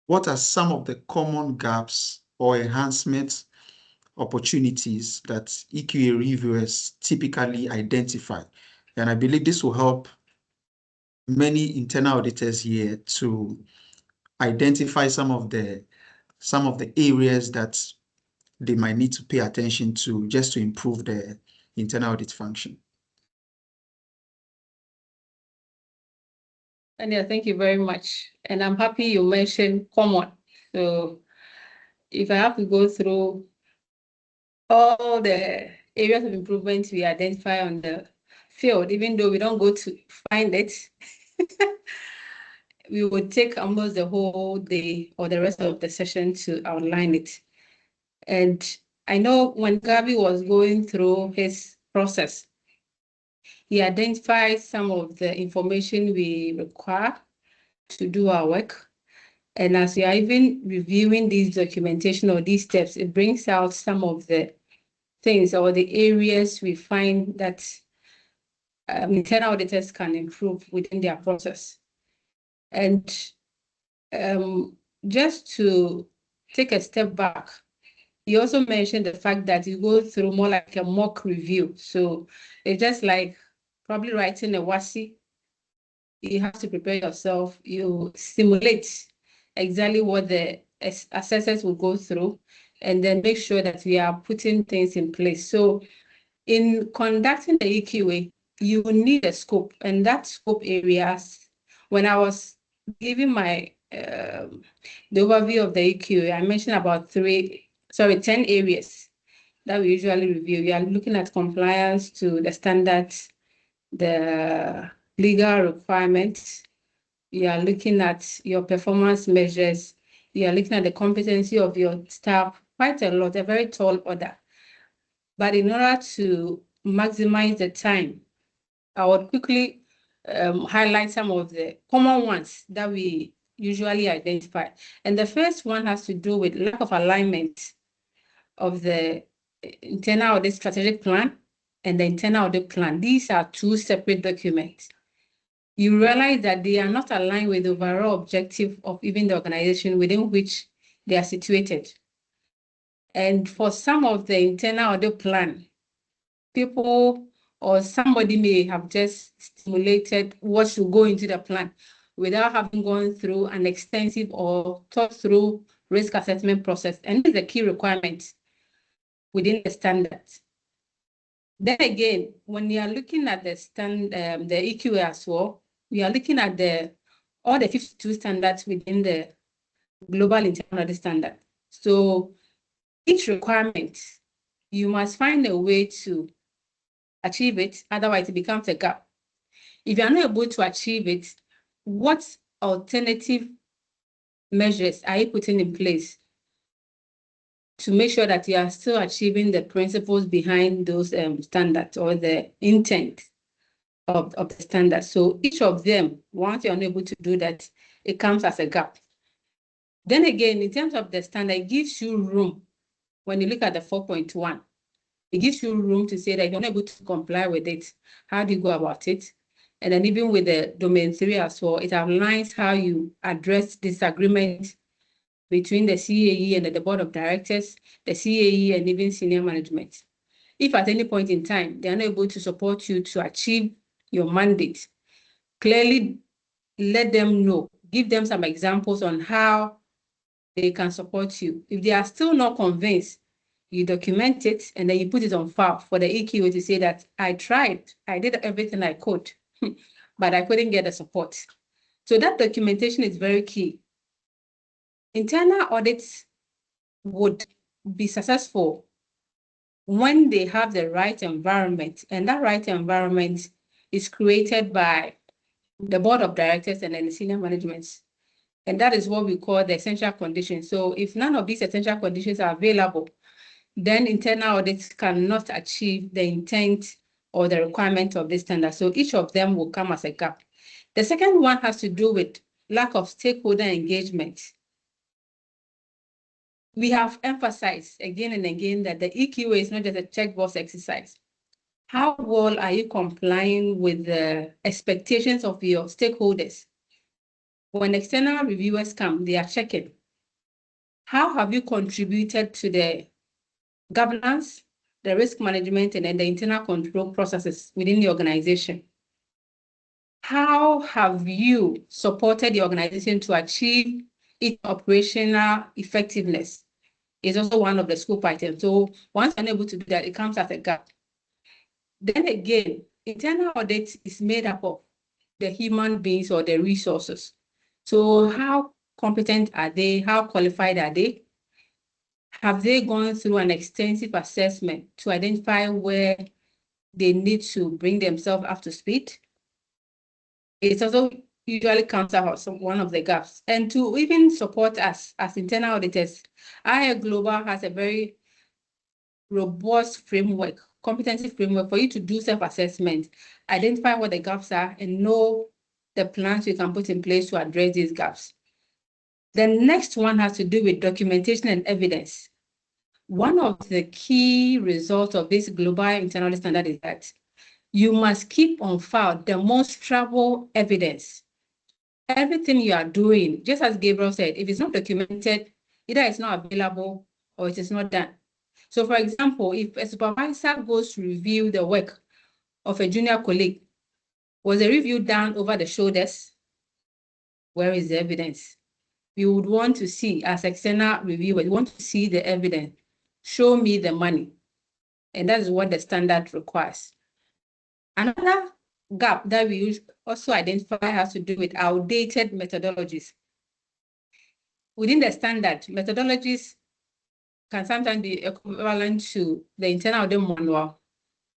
what are some of the common gaps or enhancement opportunities that EQA reviewers typically identify? And I believe this will help many internal auditors here to identify some of the areas that they might need to pay attention to just to improve the internal audit function. And yeah, thank you very much. And I'm happy you mentioned common. So if I have to go through all the areas of improvement we identify on the field, even though we don't go to find it, we would take almost the whole day or the rest of the session to outline it. And I know when Gabi was going through his process, he identified some of the information we require to do our work. And as we are even reviewing these documentation or these steps, it brings out some of the things or the areas we find that internal auditors can improve within their process. And just to take a step back, you also mentioned the fact that you go through more like a mock review. So it's just like probably writing a WASI. You have to prepare yourself. You simulate exactly what the assessors will go through, and then make sure that we are putting things in place. So in conducting the EQA, you will need a scope, and that scope areas, when I was giving my the overview of the EQA, I mentioned about 10 areas that we usually review. We are looking at compliance to the standards, the legal requirements. You are looking at your performance measures. You are looking at the competency of your staff, quite a lot, a very tall order. But in order to maximize the time, I would quickly highlight some of the common ones that we usually identify. And the first one has to do with lack of alignment of the internal audit strategic plan and the internal audit plan. These are 2 separate documents. You realize that they are not aligned with the overall objective of even the organization within which they are situated. And for some of the internal audit plan, people or somebody may have just stimulated what should go into the plan without having gone through an extensive or thought through risk assessment process. And this is a key requirement within the standards. Then again, when you are looking at the EQA as well, we are looking at all the 52 standards within the Global Internal Audit Standard. So each requirement, you must find a way to achieve it, otherwise it becomes a gap. If you are not able to achieve it, what alternative measures are you putting in place to make sure that you are still achieving the principles behind those standards or the intent of the standards? So each of them, once you're unable to do that, it comes as a gap. Then again, in terms of the standard, it gives you room when you look at the 4.1, it gives you room to say that you're not able to comply with it. How do you go about it? And then even with the domain 3 as well, it outlines how you address disagreement between the CAE and the board of directors, the CAE and even senior management. If at any point in time, they are not able to support you to achieve your mandate, clearly let them know, give them some examples on how they can support you. If they are still not convinced, you document it and then you put it on file for the EQA to say that I tried, I did everything I could, but I couldn't get the support. So that documentation is very key. Internal audits would be successful when they have the right environment, and that right environment is created by the board of directors and then the senior management. And that is what we call the essential conditions. So if none of these essential conditions are available, then internal audits cannot achieve the intent or the requirement of this standard. So each of them will come as a gap. The second one has to do with lack of stakeholder engagement. We have emphasized again and again that the EQA is not just a checkbox exercise. How well are you complying with the expectations of your stakeholders? When external reviewers come, they are checking. How have you contributed to the governance, the risk management, and then the internal control processes within the organization? How have you supported the organization to achieve its operational effectiveness? Is also one of the scope items. So once you're unable to do that, it comes as a gap. Then again, internal audit is made up of the human beings or the resources. So how competent are they? How qualified are they? Have they gone through an extensive assessment to identify where they need to bring themselves up to speed? It also usually comes out as one of the gaps. And to even support us as internal auditors, IA Global has a very robust framework, competency framework for you to do self-assessment, identify what the gaps are, and know the plans you can put in place to address these gaps. The next one has to do with documentation and evidence. One of the key results of this global internal audit standard is that you must keep on file demonstrable evidence. Everything you are doing, just as Gabriel said, if it's not documented, either it's not available or it is not done. So for example, if a supervisor goes to review the work of a junior colleague, was the review done over the shoulders? Where is the evidence? We would want to see, as external reviewers, we want to see the evidence. Show me the money. And that is what the standard requires. Another gap that we also identify has to do with outdated methodologies. Within the standard, methodologies can sometimes be equivalent to the internal audit manual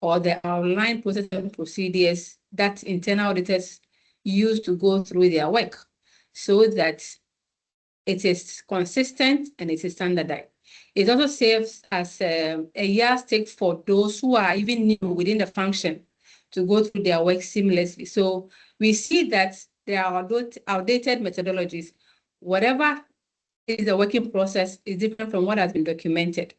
or the outline process and procedures that internal auditors use to go through their work so that it is consistent and it is standardized. It also serves as a yardstick for those who are even new within the function to go through their work seamlessly. So we see that there are outdated methodologies. Whatever is the working process is different from what has been documented.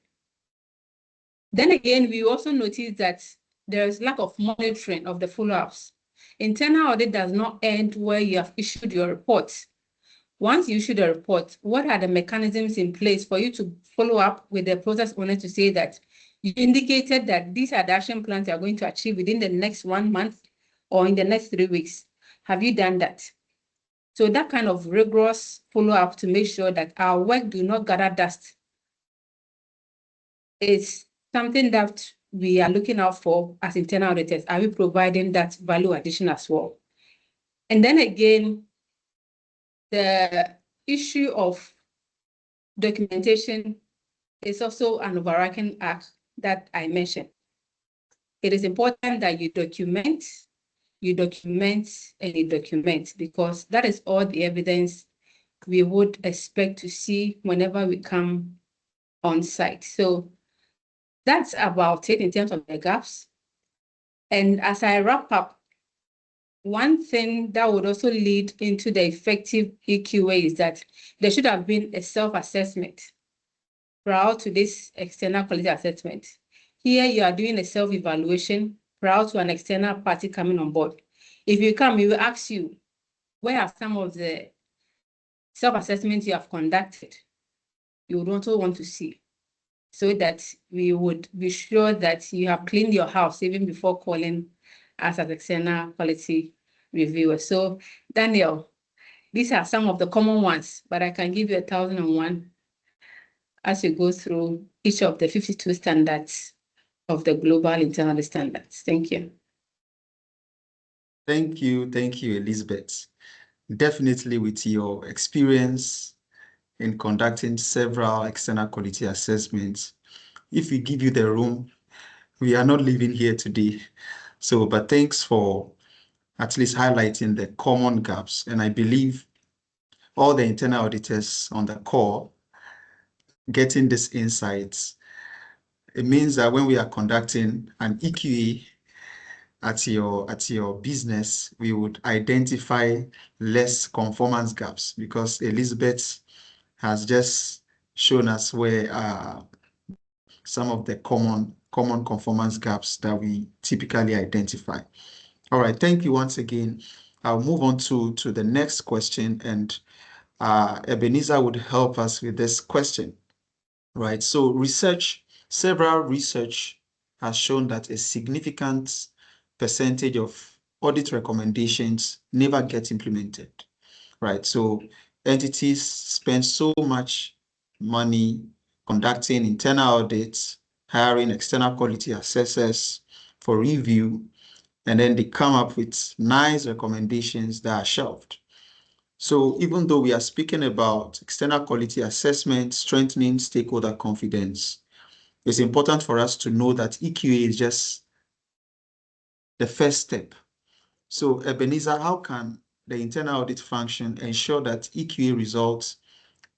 Then again, we also notice that there is lack of monitoring of the follow-ups. Internal audit does not end where you have issued your report. Once you issue the report, what are the mechanisms in place for you to follow up with the process owner to say that you indicated that these are the action plans you are going to achieve within the next 1 month or in the next 3 weeks? Have you done that? So that kind of rigorous follow-up to make sure that our work do not gather dust is something that we are looking out for as internal auditors. Are we providing that value addition as well? And then again, the issue of documentation is also an overarching act that I mentioned. It is important that you document, and you document, because that is all the evidence we would expect to see whenever we come on site. So that's about it in terms of the gaps. And as I wrap up, one thing that would also lead into the effective EQA is that there should have been a self-assessment. prior to this external quality assessment. Here you are doing a self-evaluation prior to an external party coming on board. If you come, we will ask you, where are some of the self-assessments you have conducted? You would also want to see, so that we would be sure that you have cleaned your house even before calling us as external quality reviewer. So, Daniel, these are some of the common ones, but I can give you 1,001 as you go through each of the 52 standards of the Global Internal Standards. Thank you. Thank you, Elizabeth. Definitely with your experience in conducting several external quality assessments, if we give you the room, we are not leaving here today. So, but thanks for at least highlighting the common gaps. And I believe all the internal auditors on the call getting these insights, it means that when we are conducting an EQA at your business, we would identify less conformance gaps, because Elizabeth has just shown us where some of the common conformance gaps that we typically identify. All right, thank you once again. I'll move on to the next question, and Ebenezer would help us with this question. Right, so several research has shown that a significant percentage of audit recommendations never get implemented. Right, so entities spend so much money conducting internal audits, hiring external quality assessors for review, and then they come up with nice recommendations that are shelved. So even though we are speaking about external quality assessment, strengthening stakeholder confidence, it's important for us to know that EQA is just the first step. So Ebenezer, how can the internal audit function ensure that EQA results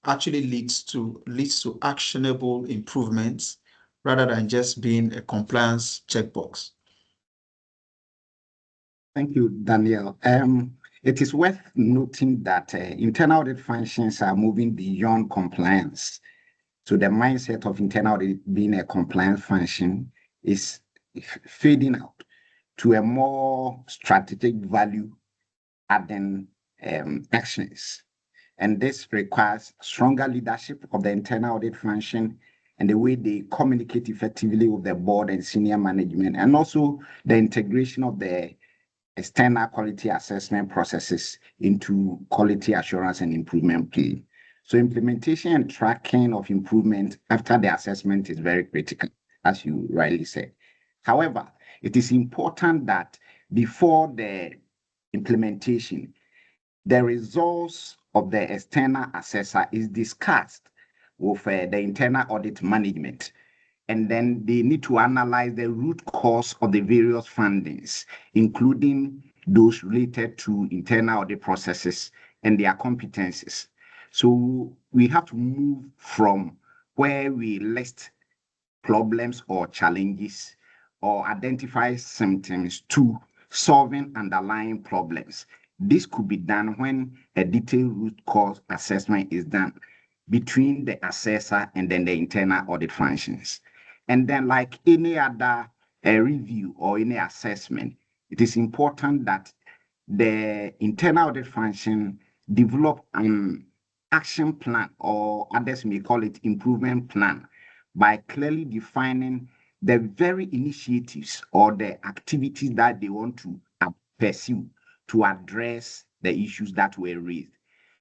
actually leads to actionable improvements rather than just being a compliance checkbox? Thank you, Daniel. It is worth noting that internal audit functions are moving beyond compliance. So the mindset of internal audit being a compliance function is fading out to a more strategic value adding actions. And this requires stronger leadership of the internal audit function and the way they communicate effectively with the board and senior management, and also the integration of the external quality assessment processes into quality assurance and improvement plan. So implementation and tracking of improvement after the assessment is very critical, as you rightly said. However, it is important that before the implementation, the results of the external assessor is discussed with the internal audit management, and then they need to analyze the root cause of the various findings, including those related to internal audit processes and their competencies. So we have to move from where we list problems or challenges or identify symptoms to solving underlying problems. This could be done when a detailed root cause assessment is done between the assessor and then the internal audit functions. And then, like any other review or any assessment, it is important that the internal audit function develop an action plan, or others may call it improvement plan, by clearly defining the very initiatives or the activities that they want to pursue to address the issues that were raised.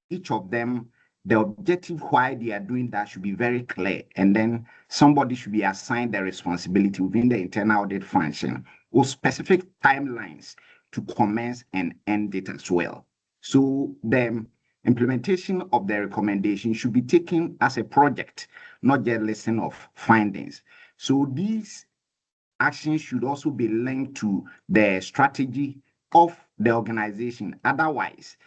Each of them, the objective why they are doing that should be very clear, and then somebody should be assigned the responsibility within the internal audit function with specific timelines to commence and end it as well. So the implementation of the recommendation should be taken as a project, not just a listing of findings. So these actions should also be linked to the strategy of the organization. Otherwise,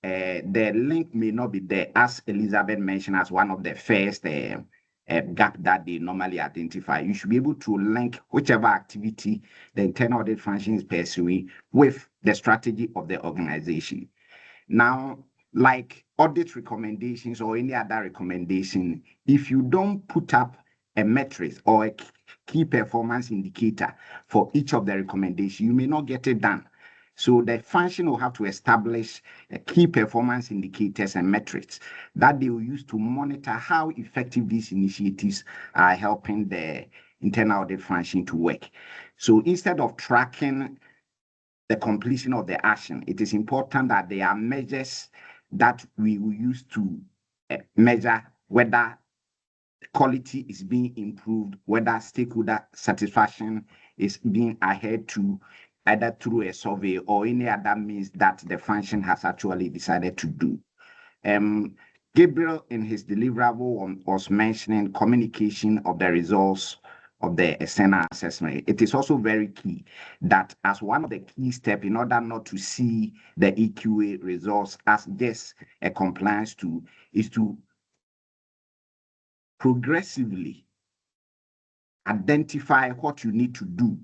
the link may not be there, as Elizabeth mentioned, as one of the first gap that they normally identify. You should be able to link whichever activity the internal audit function is pursuing with the strategy of the organization. Now, like audit recommendations or any other recommendation, if you don't put up a metric or a key performance indicator for each of the recommendations, you may not get it done. So the function will have to establish key performance indicators and metrics that they will use to monitor how effective these initiatives are helping the internal audit function to work. So instead of tracking the completion of the action, it is important that there are measures that we will use to measure whether quality is being improved, whether stakeholder satisfaction is being adhered to, either through a survey or any other means that the function has actually decided to do. Gabriel, in his deliverable, was mentioning communication of the results of the external assessment. It is also very key that as one of the key steps in order not to see the EQA results as just a compliance tool is to progressively identify what you need to do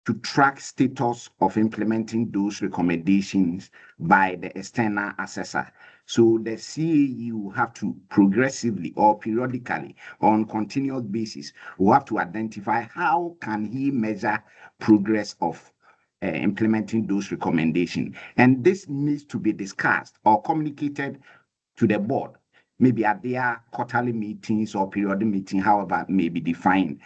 to track status of implementing those recommendations by the external assessor. So the CAE will have to progressively or periodically or on continuous basis will have to identify how can he measure progress of implementing those recommendations. And this needs to be discussed or communicated to the board, maybe at their quarterly meetings or periodic meeting, however it may be defined,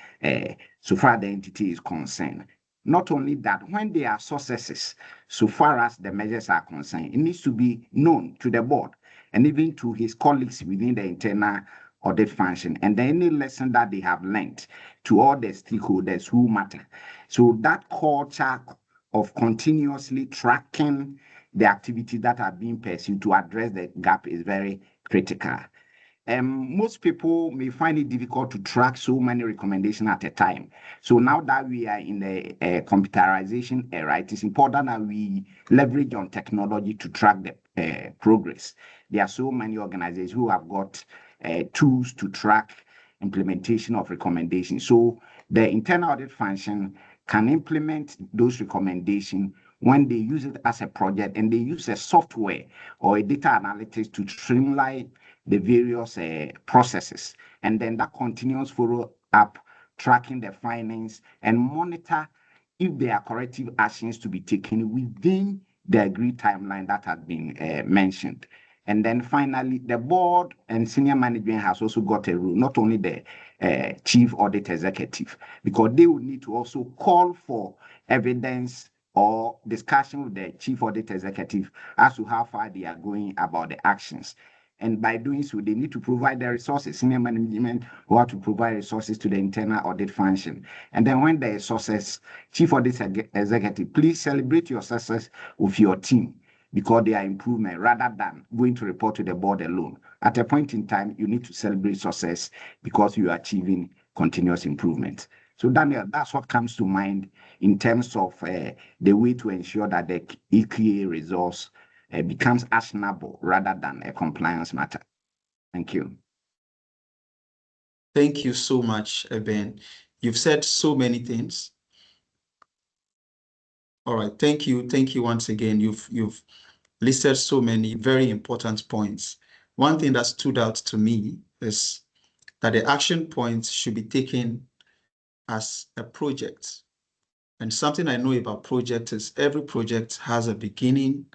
so far the entity is concerned. Not only that, when there are successes, so far as the measures are concerned, it needs to be known to the board and even to his colleagues within the internal audit function, and then any lesson that they have learned to all the stakeholders who matter. So that culture of continuously tracking the activities that are being pursued to address the gap is very critical. Most people may find it difficult to track so many recommendations at a time. So now that we are in the computerization era, it is important that we leverage on technology to track the progress. There are so many organizations who have got tools to track implementation of recommendations. So the internal audit function can implement those recommendations when they use it as a project and they use a software or a data analytics to streamline the various processes. And then that continuous follow up, tracking the findings and monitor if there are corrective actions to be taken within the agreed timeline that has been mentioned. And then finally, the board and senior management has also got a role, not only the chief audit executive, because they will need to also call for evidence or discussion with the chief audit executive as to how far they are going about the actions. And by doing so, they need to provide the resources. Senior management will have to provide resources to the internal audit function. And then when there is success, chief audit executive, please celebrate your success with your team because they are improvement rather than going to report to the board alone. At a point in time, you need to celebrate success because you are achieving continuous improvement. So Daniel, that's what comes to mind in terms of the way to ensure that the EQA results becomes actionable rather than a compliance matter. Thank you. Thank you so much, Ben. You've said so many things. All right, thank you. Thank you once again. You've listed so many very important points. One thing that stood out to me is that the action points should be taken as a project. And something I know about project is every project has a beginning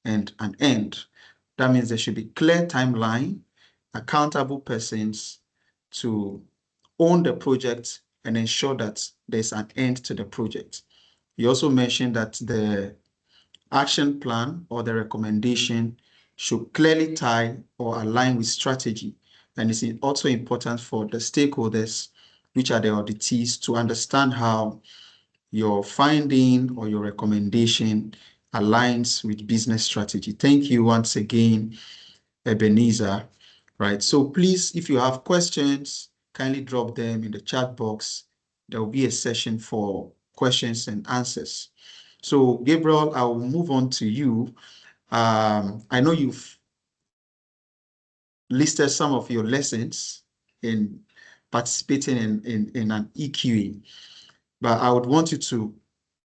and an end. That means there should be clear timeline, accountable persons to own the project and ensure that there's an end to the project. You also mentioned that the action plan or the recommendation should clearly tie or align with strategy. And it's also important for the stakeholders, which are the auditees, to understand how your finding or your recommendation aligns with business strategy. Thank you once again, Ebenezer. Right. So please, if you have questions, kindly drop them in the chat box. There will be a session for questions and answers. So Gabriel, I will move on to you. I know you've listed some of your lessons in participating in an EQA, but I would want you to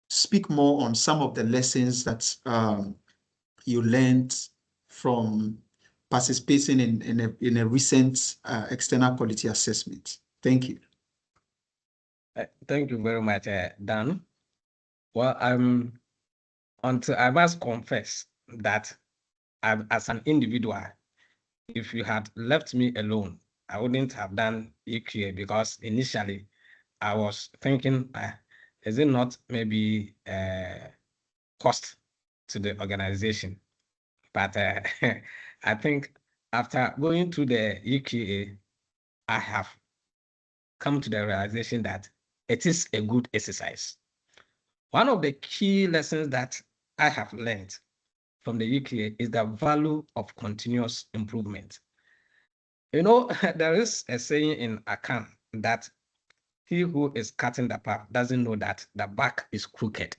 speak more on some of the lessons that you learned from participating in a recent external quality assessment? Thank you. Thank you very much, Dan. Well, I must confess that as an individual, if you had left me alone, I wouldn't have done EQA, because initially I was thinking, is it not maybe cost to the organization? But I think after going through the EQA, I have come to the realization that it is a good exercise. One of the key lessons that I have learned from the EQA is the value of continuous improvement. You know, there is a saying in Akan that he who is cutting the path doesn't know that the back is crooked.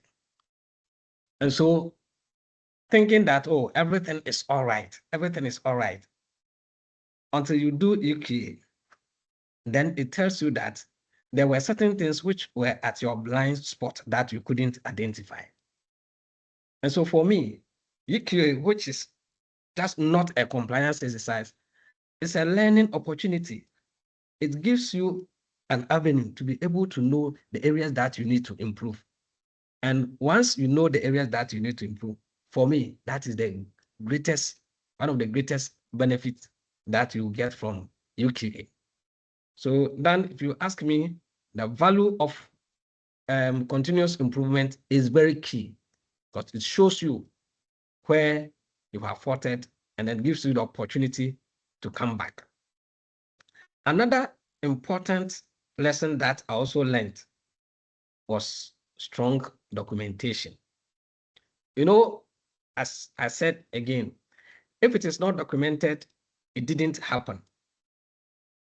And so thinking that, oh, everything is all right, until you do EQA, then it tells you that there were certain things which were at your blind spot that you couldn't identify. And so for me, EQA, which is just not a compliance exercise, it's a learning opportunity. It gives you an avenue to be able to know the areas that you need to improve. And once you know the areas that you need to improve, for me, that is one of the greatest benefits that you get from EQA. So then, if you ask me, the value of continuous improvement is very key, because it shows you where you have faulted and then gives you the opportunity to come back. Another important lesson that I also learned was strong documentation. You know, as I said again, if it is not documented, it didn't happen.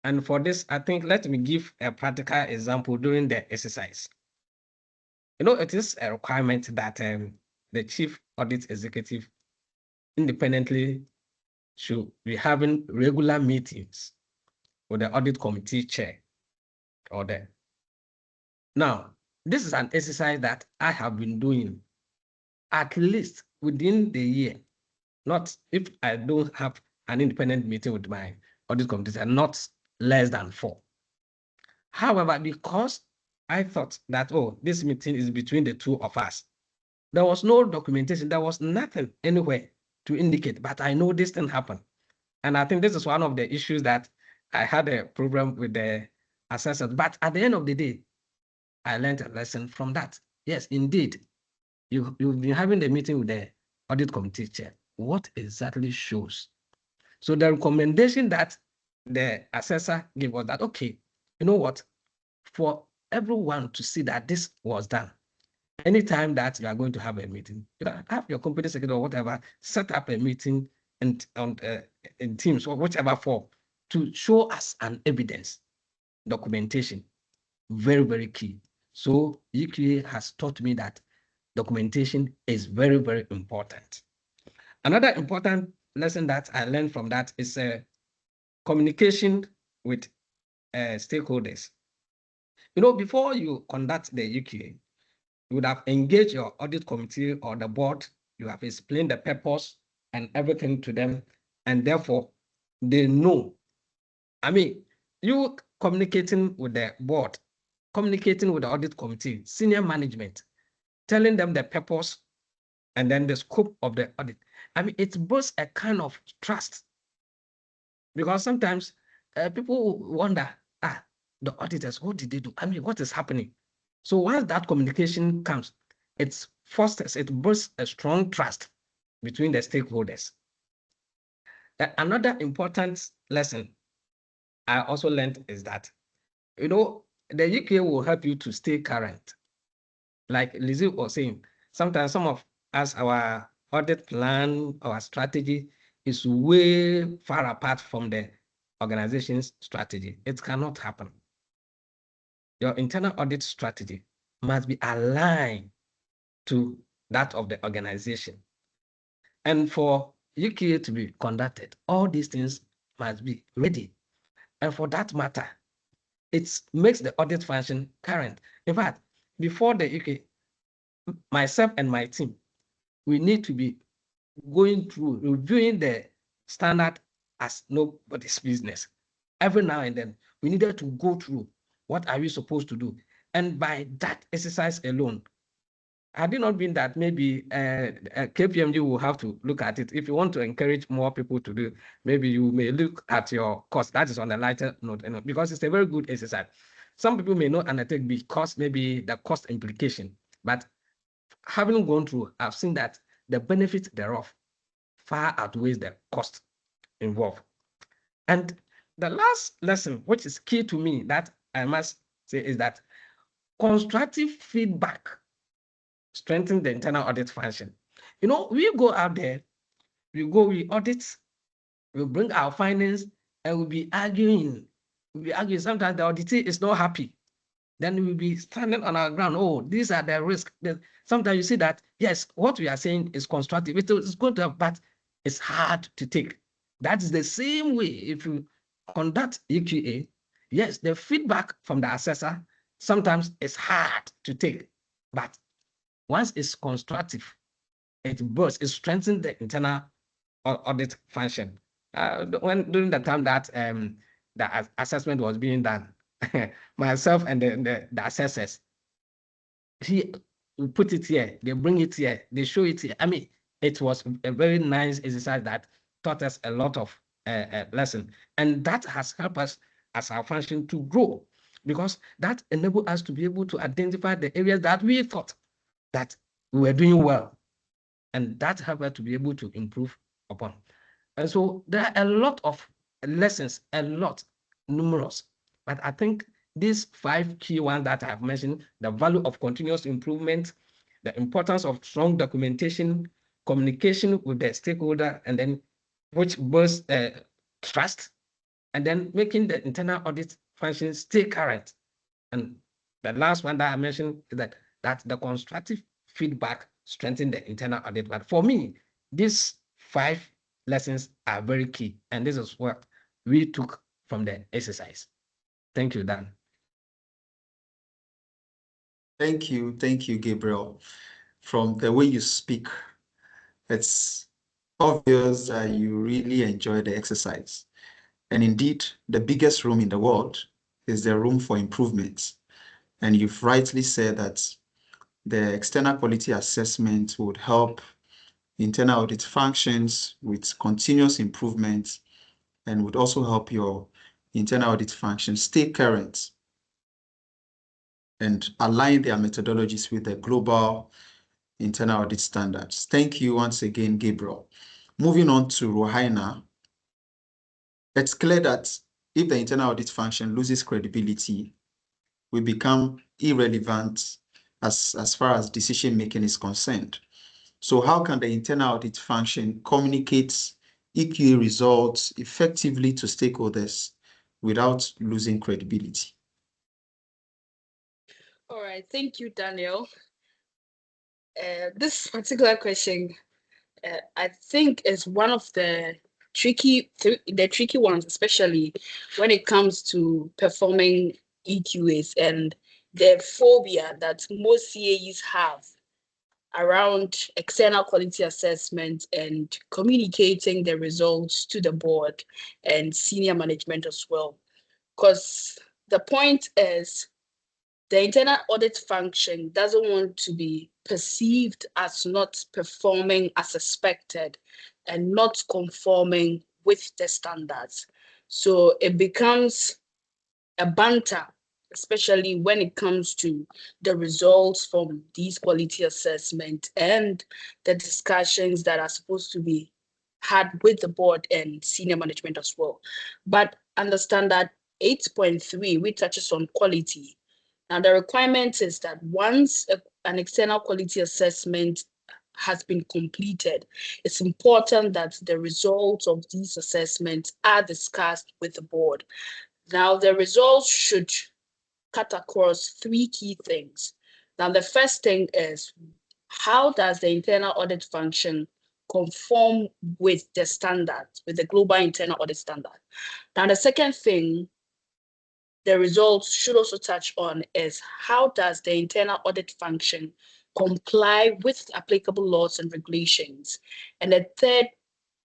And for this, I think, let me give a practical example during the exercise. You know, it is a requirement that the chief audit executive independently should be having regular meetings with the audit committee chair or the. Now, this is an exercise that I have been doing at least within the year. Not if I don't have an independent meeting with my audit committee, and not less than 4. However, because I thought that, oh, this meeting is between the two of us, there was no documentation, there was nothing anywhere to indicate, but I know this thing happened. And I think this is one of the issues that I had a problem with the assessors. But at the end of the day, I learned a lesson from that. Yes, indeed, you've been having the meeting with the audit committee chair. What exactly shows? So the recommendation that the assessor gave was that, okay, you know what, for everyone to see that this was done, anytime that you are going to have a meeting, you can have your company secretary or whatever set up a meeting and in Teams or whichever form to show us an evidence. Documentation, very, very key. So EQA has taught me that documentation is very, very important. Another important lesson that I learned from that is communication with stakeholders. You know, before you conduct the EQA, you would have engaged your audit committee or the board. You have explained the purpose and everything to them, and therefore they know. I mean, you communicating with the board, communicating with the audit committee, senior management, telling them the purpose and then the scope of the audit. I mean, it builds a kind of trust, because sometimes people wonder, the auditors, what did they do? I mean, what is happening? So once that communication comes, it builds a strong trust between the stakeholders. Another important lesson I also learned is that, you know, the EQA will help you to stay current. Like Lizzie was saying, sometimes some of us, our audit plan, our strategy is way far apart from the organization's strategy. It cannot happen. Your internal audit strategy must be aligned to that of the organization. And for EQA to be conducted, all these things must be ready. And for that matter, it makes the audit function current. In fact, before the EQA, myself and my team, we need to be going through, reviewing the standard as nobody's business. Every now and then, we needed to go through what are we supposed to do. And by that exercise alone, had it not been that maybe KPMG will have to look at it. If you want to encourage more people to do, maybe you may look at your cost. That is on the lighter note, because it's a very good exercise. Some people may not undertake because maybe the cost implication, but having gone through, I've seen that the benefit thereof far outweighs the cost involved. And the last lesson, which is key to me, that I must say, is that constructive feedback strengthen the internal audit function. We go out there, we audit, we bring our findings, and we'll be arguing. Sometimes the auditee is not happy. Then we'll be standing on our ground. Oh, these are the risks. Sometimes you see that, yes, what we are saying is constructive. It's good, but it's hard to take. That is the same way if you conduct EQA. Yes, the feedback from the assessor sometimes is hard to take, but once it's constructive, it strengthens the internal audit function. During the time that the assessment was being done, myself and the assessors, we put it here, they bring it here, they show it here. I mean, it was a very nice exercise that taught us a lot of lesson, and that has helped us as our function to grow, because that enabled us to be able to identify the areas that we thought that we were doing well, and that helped us to be able to improve upon. And so there are a lot of lessons, numerous, but I think these 5 key ones that I've mentioned: the value of continuous improvement, the importance of strong documentation, communication with the stakeholder, and then which builds trust, and then making the internal audit function stay current. And the last one that I mentioned is that the constructive feedback strengthens the internal audit. But for me, these 5 lessons are very key, and this is what we took from the exercise. Thank you, Dan. Thank you, Gabriel. From the way you speak, it's obvious that you really enjoy the exercise. And indeed, the biggest room in the world is the room for improvement. And you've rightly said that the external quality assessment would help internal audit functions with continuous improvement, and would also help your internal audit function stay current and align their methodologies with the Global Internal Audit Standards. Thank you once again, Gabriel. Moving on to Rohaina, it's clear that if the internal audit function loses credibility, we become irrelevant as far as decision-making is concerned. So how can the internal audit function communicate EQA results effectively to stakeholders without losing credibility? All right, thank you, Daniel. This particular question, I think, is one of the tricky ones, especially when it comes to performing EQAs and the phobia that most CAEs have around external quality assessment and communicating the results to the board and senior management as well. Because the point is, the internal audit function doesn't want to be perceived as not performing as expected and not conforming with the standards. So it becomes a banter, especially when it comes to the results from these quality assessment and the discussions that are supposed to be had with the board and senior management as well. But understand that 8.3, which touches on quality. Now, the requirement is that once an external quality assessment has been completed, it's important that the results of these assessments are discussed with the board. Now, the results should cut across 3 key things. Now, the first thing is, how does the internal audit function conform with the standards, with the Global Internal Audit Standard? Now, the second thing the results should also touch on is, how does the internal audit function comply with applicable laws and regulations. And the third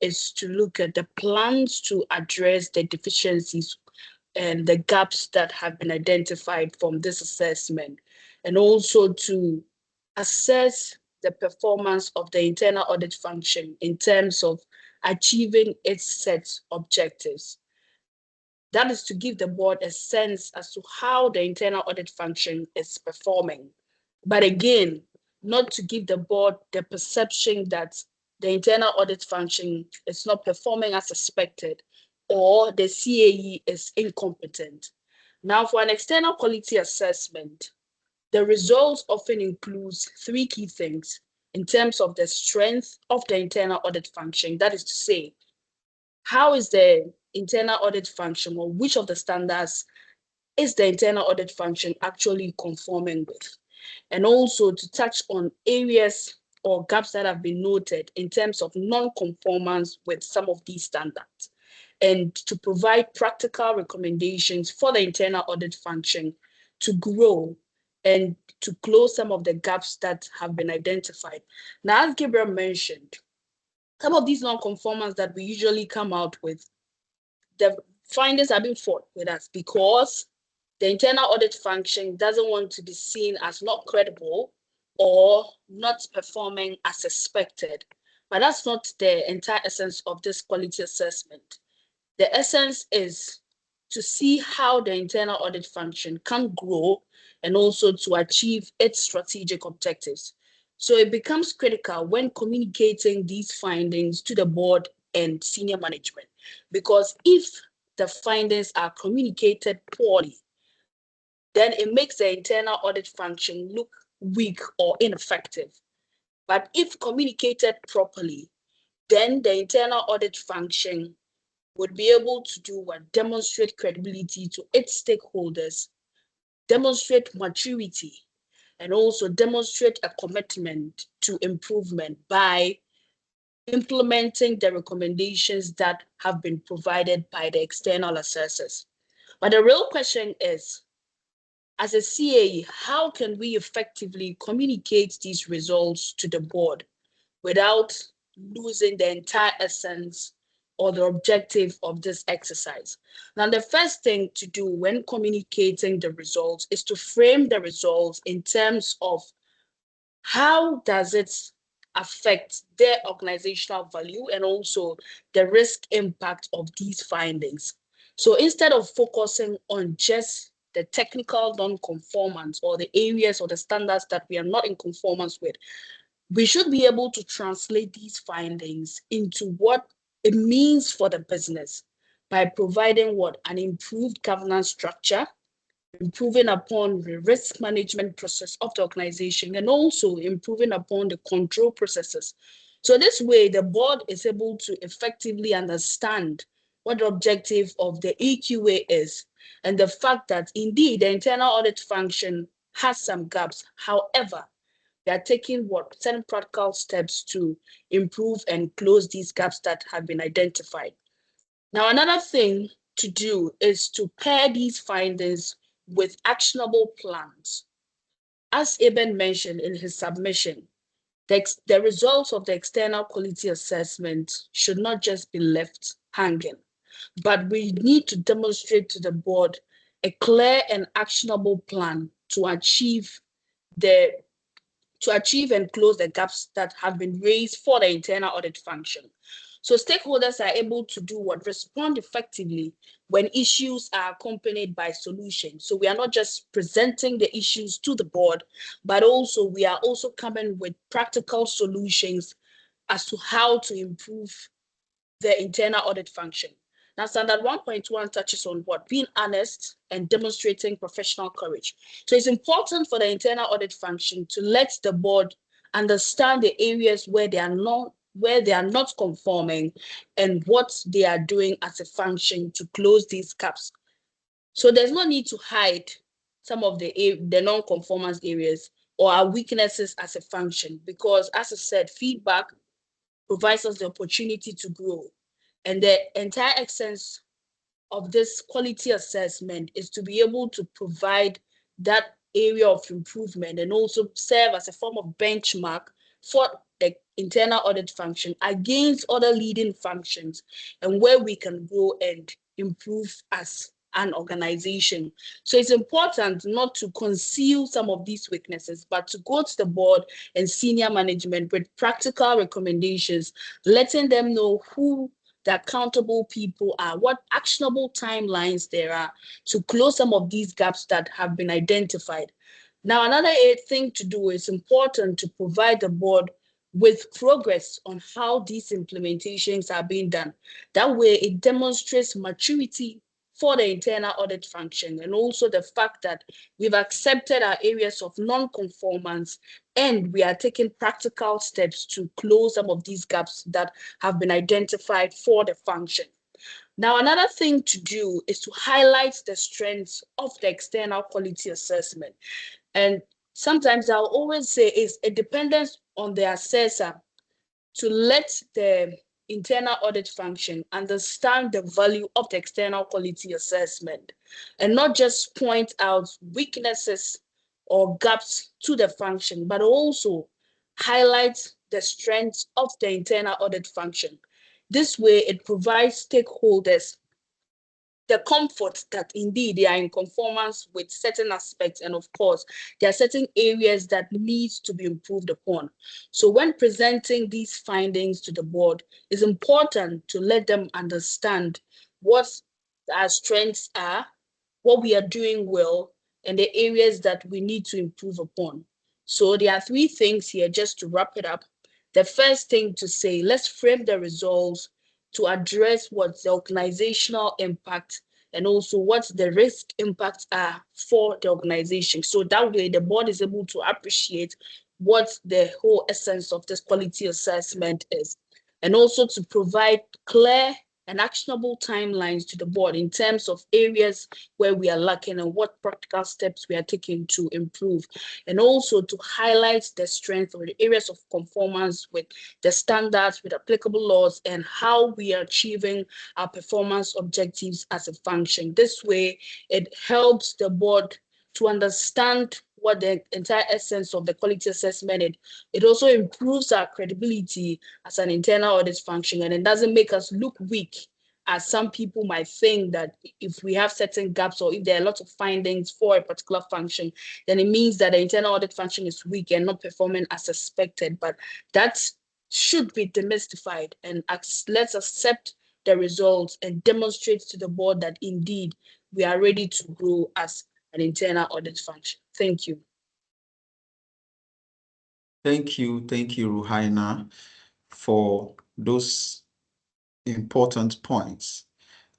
is to look at the plans to address the deficiencies and the gaps that have been identified from this assessment, and also to assess the performance of the internal audit function in terms of achieving its set objectives. That is to give the board a sense as to how the internal audit function is performing. But again, not to give the board the perception that the internal audit function is not performing as expected, or the CAE is incompetent. Now, for an external quality assessment, the results often includes three key things in terms of the strength of the internal audit function. That is to say, how is the internal audit function, or which of the standards is the internal audit function actually conforming with? And also to touch on areas or gaps that have been noted in terms of non-conformance with some of these standards, and to provide practical recommendations for the internal audit function to grow and to close some of the gaps that have been identified. Now, as Gabriel mentioned, some of these non-conformance that we usually come out with, the findings have been fought with us because the internal audit function doesn't want to be seen as not credible or not performing as expected. But that's not the entire essence of this quality assessment. The essence is to see how the internal audit function can grow and also to achieve its strategic objectives. So it becomes critical when communicating these findings to the board and senior management, because if the findings are communicated poorly, then it makes the internal audit function look weak or ineffective. But if communicated properly, then the internal audit function would be able to do what? Demonstrate credibility to its stakeholders, demonstrate maturity, and also demonstrate a commitment to improvement by implementing the recommendations that have been provided by the external assessors. But the real question is, as a CAE, how can we effectively communicate these results to the board without losing the entire essence or the objective of this exercise? Now, the first thing to do when communicating the results is to frame the results in terms of how does it affect their organizational value and also the risk impact of these findings. So instead of focusing on just the technical non-conformance or the areas or the standards that we are not in conformance with, we should be able to translate these findings into what it means for the business by providing what? An improved governance structure, improving upon the risk management process of the organization, and also improving upon the control processes. So this way, the board is able to effectively understand what the objective of the EQA is, and the fact that indeed the internal audit function has some gaps. However, they are taking certain practical steps to improve and close these gaps that have been identified. Now, another thing to do is to pair these findings with actionable plans. As Eben mentioned in his submission, the results of the external quality assessment should not just be left hanging, but we need to demonstrate to the board a clear and actionable plan to achieve and close the gaps that have been raised for the internal audit function. So stakeholders are able to do what? Respond effectively when issues are accompanied by solutions. So we are not just presenting the issues to the board, but also we are also coming with practical solutions as to how to improve the internal audit function. Now, standard 1.1 touches on what? Being honest and demonstrating professional courage. So it's important for the internal audit function to let the board understand the areas where they are not conforming and what they are doing as a function to close these gaps. So there's no need to hide some of the non-conformance areas or our weaknesses as a function, because as I said, feedback provides us the opportunity to grow. And the entire essence of this quality assessment is to be able to provide that area of improvement and also serve as a form of benchmark for the internal audit function against other leading functions and where we can go and improve as an organization. So it's important not to conceal some of these weaknesses, but to go to the board and senior management with practical recommendations, letting them know who the accountable people are, what actionable timelines there are to close some of these gaps that have been identified. Now, another thing to do is important to provide the board with progress on how these implementations are being done. That way, it demonstrates maturity for the internal audit function and also the fact that we've accepted our areas of non-conformance and we are taking practical steps to close some of these gaps that have been identified for the function. Now, another thing to do is to highlight the strengths of the external quality assessment. And sometimes I'll always say it's a dependence on the assessor to let the internal audit function understand the value of the external quality assessment and not just point out weaknesses or gaps to the function, but also highlight the strengths of the internal audit function. This way, it provides stakeholders the comfort that indeed they are in conformance with certain aspects, and of course there are certain areas that needs to be improved upon. So when presenting these findings to the board, it's important to let them understand what our strengths are, what we are doing well, and the areas that we need to improve upon. So there are three things here just to wrap it up. The first thing to say, let's frame the results to address what the organizational impact and also what the risk impacts are for the organization. So that way the board is able to appreciate what the whole essence of this quality assessment is, and also to provide clear and actionable timelines to the board in terms of areas where we are lacking and what practical steps we are taking to improve, and also to highlight the strength or the areas of conformance with the standards, with applicable laws, and how we are achieving our performance objectives as a function. This way, it helps the board to understand what the entire essence of the quality assessment is. It also improves our credibility as an internal audit function, and it doesn't make us look weak, as some people might think that if we have certain gaps or if there are lots of findings for a particular function, then it means that the internal audit function is weak and not performing as expected. But that should be demystified, and let's accept the results and demonstrate to the board that indeed we are ready to grow as an internal audit function. Thank you. Thank you, Ruhaina, for those important points.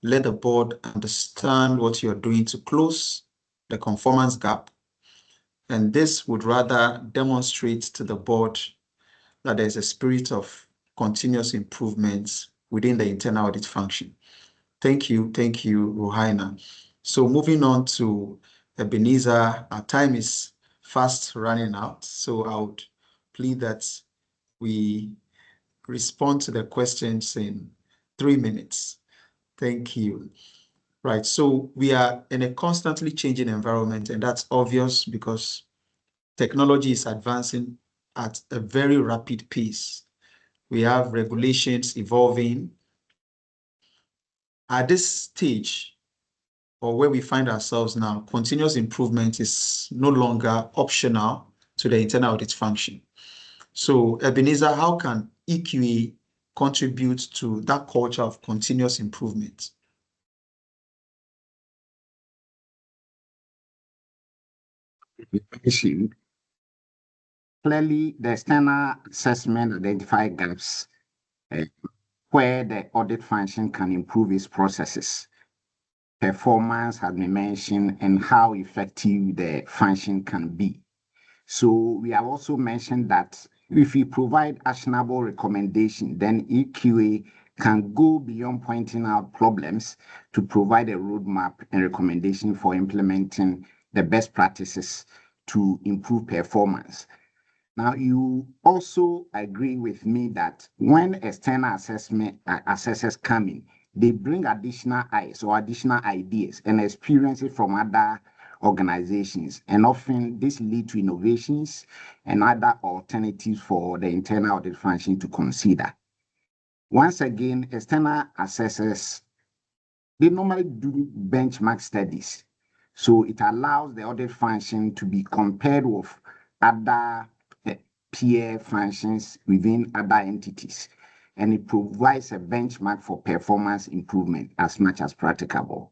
Let the board understand what you're doing to close the conformance gap, and this would rather demonstrate to the board that there's a spirit of continuous improvement within the internal audit function. Thank you, Ruhaina. So moving on to Ebenezer, our time is fast running out, so I would plead that we respond to the questions in 3 minutes. Thank you. Right, so we are in a constantly changing environment, and that's obvious because technology is advancing at a very rapid pace. We have regulations evolving. At this stage, or where we find ourselves now, continuous improvement is no longer optional to the internal audit function. So, Ebenezer, how can EQA contribute to that culture of continuous improvement? Clearly, the external assessment identify gaps where the audit function can improve its processes. Performance has been mentioned and how effective the function can be. So we have also mentioned that if we provide actionable recommendation, then EQA can go beyond pointing out problems to provide a roadmap and recommendation for implementing the best practices to improve performance. Now, you also agree with me that when external assessors come in, they bring additional eyes or additional ideas and experiences from other organizations, and often this lead to innovations and other alternatives for the internal audit function to consider. Once again, external assessors, they normally do benchmark studies. So it allows the audit function to be compared with other peer functions within other entities. And it provides a benchmark for performance improvement as much as practicable.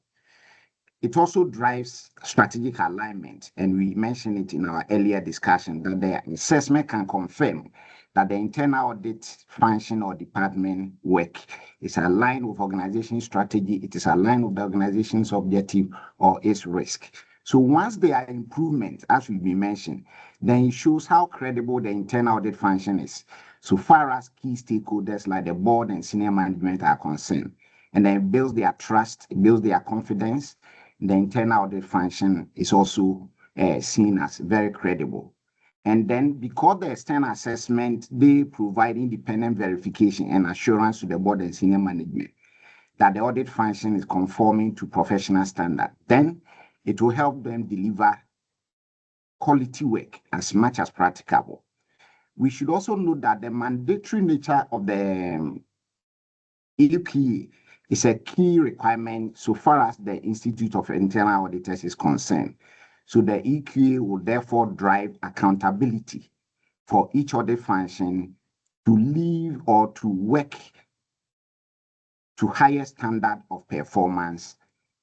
It also drives strategic alignment, and we mentioned it in our earlier discussion that the assessment can confirm that the internal audit function or department work is aligned with organization strategy, it is aligned with the organization's objective or its risk. So once there are improvements, as we mentioned, then it shows how credible the internal audit function is, so far as key stakeholders like the board and senior management are concerned. And then it builds their trust, it builds their confidence. The internal audit function is also seen as very credible. And then because the external assessment, they provide independent verification and assurance to the board and senior management that the audit function is conforming to professional standard, then it will help them deliver quality work as much as practicable. We should also note that the mandatory nature of the EQA is a key requirement so far as the Institute of Internal Auditors is concerned. So the EQA will therefore drive accountability for each audit function to live or to work to higher standard of performance,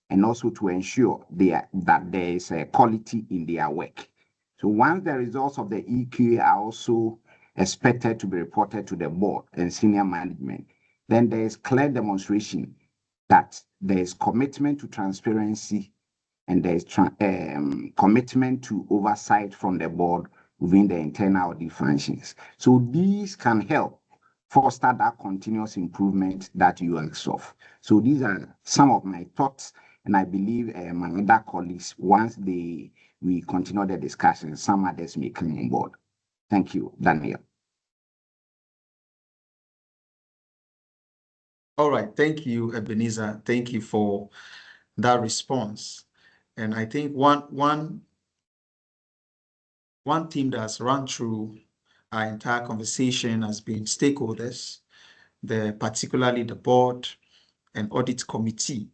and also to ensure that there is a quality in their work. So once the results of the EQA are also expected to be reported to the board and senior management, then there is clear demonstration that there is commitment to transparency and there is commitment to oversight from the board within the internal audit functions. So these can help foster that continuous improvement that you asked of. So these are some of my thoughts, and I believe my other colleagues, once we continue the discussion, some others may come on board. Thank you, Daniel. All right, thank you, Ebenezer. Thank you for that response. And I think one theme that's run through our entire conversation has been stakeholders, particularly the board and audit committee,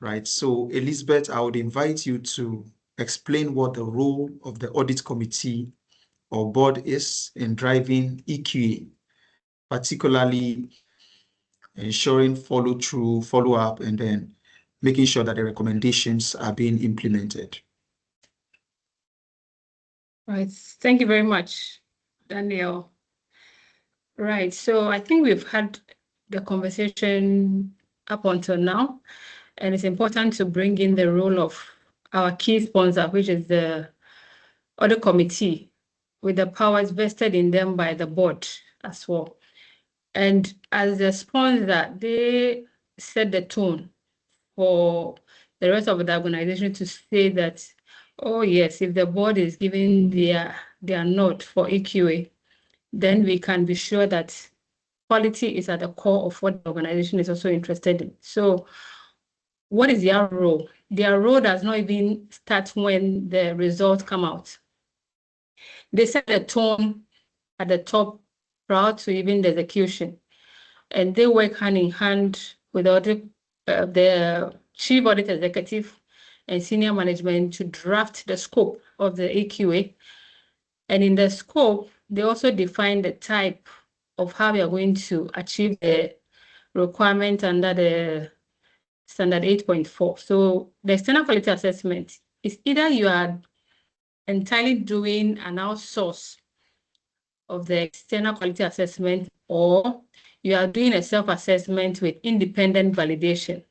right? So Elizabeth, I would invite you to explain what the role of the audit committee or board is in driving EQA, particularly ensuring follow-through, follow-up, and then making sure that the recommendations are being implemented. Right. Thank you very much, Daniel. Right. So I think we've had the conversation up until now, and it's important to bring in the role of our key sponsor, which is the audit committee, with the powers vested in them by the board as well. And as the sponsor, they set the tone for the rest of the organization to say that, oh yes, if the board is giving their nod for EQA, then we can be sure that quality is at the core of what the organization is also interested in. So what is their role? Their role does not even start when the results come out. They set the tone at the top prior to even the execution. And they work hand in hand with the chief audit executive and senior management to draft the scope of the EQA. And in the scope, they also define the type of how we are going to achieve the requirement under the standard 8.4. So the external quality assessment is either you are entirely doing an outsource of the external quality assessment, or you are doing a self-assessment with independent validation.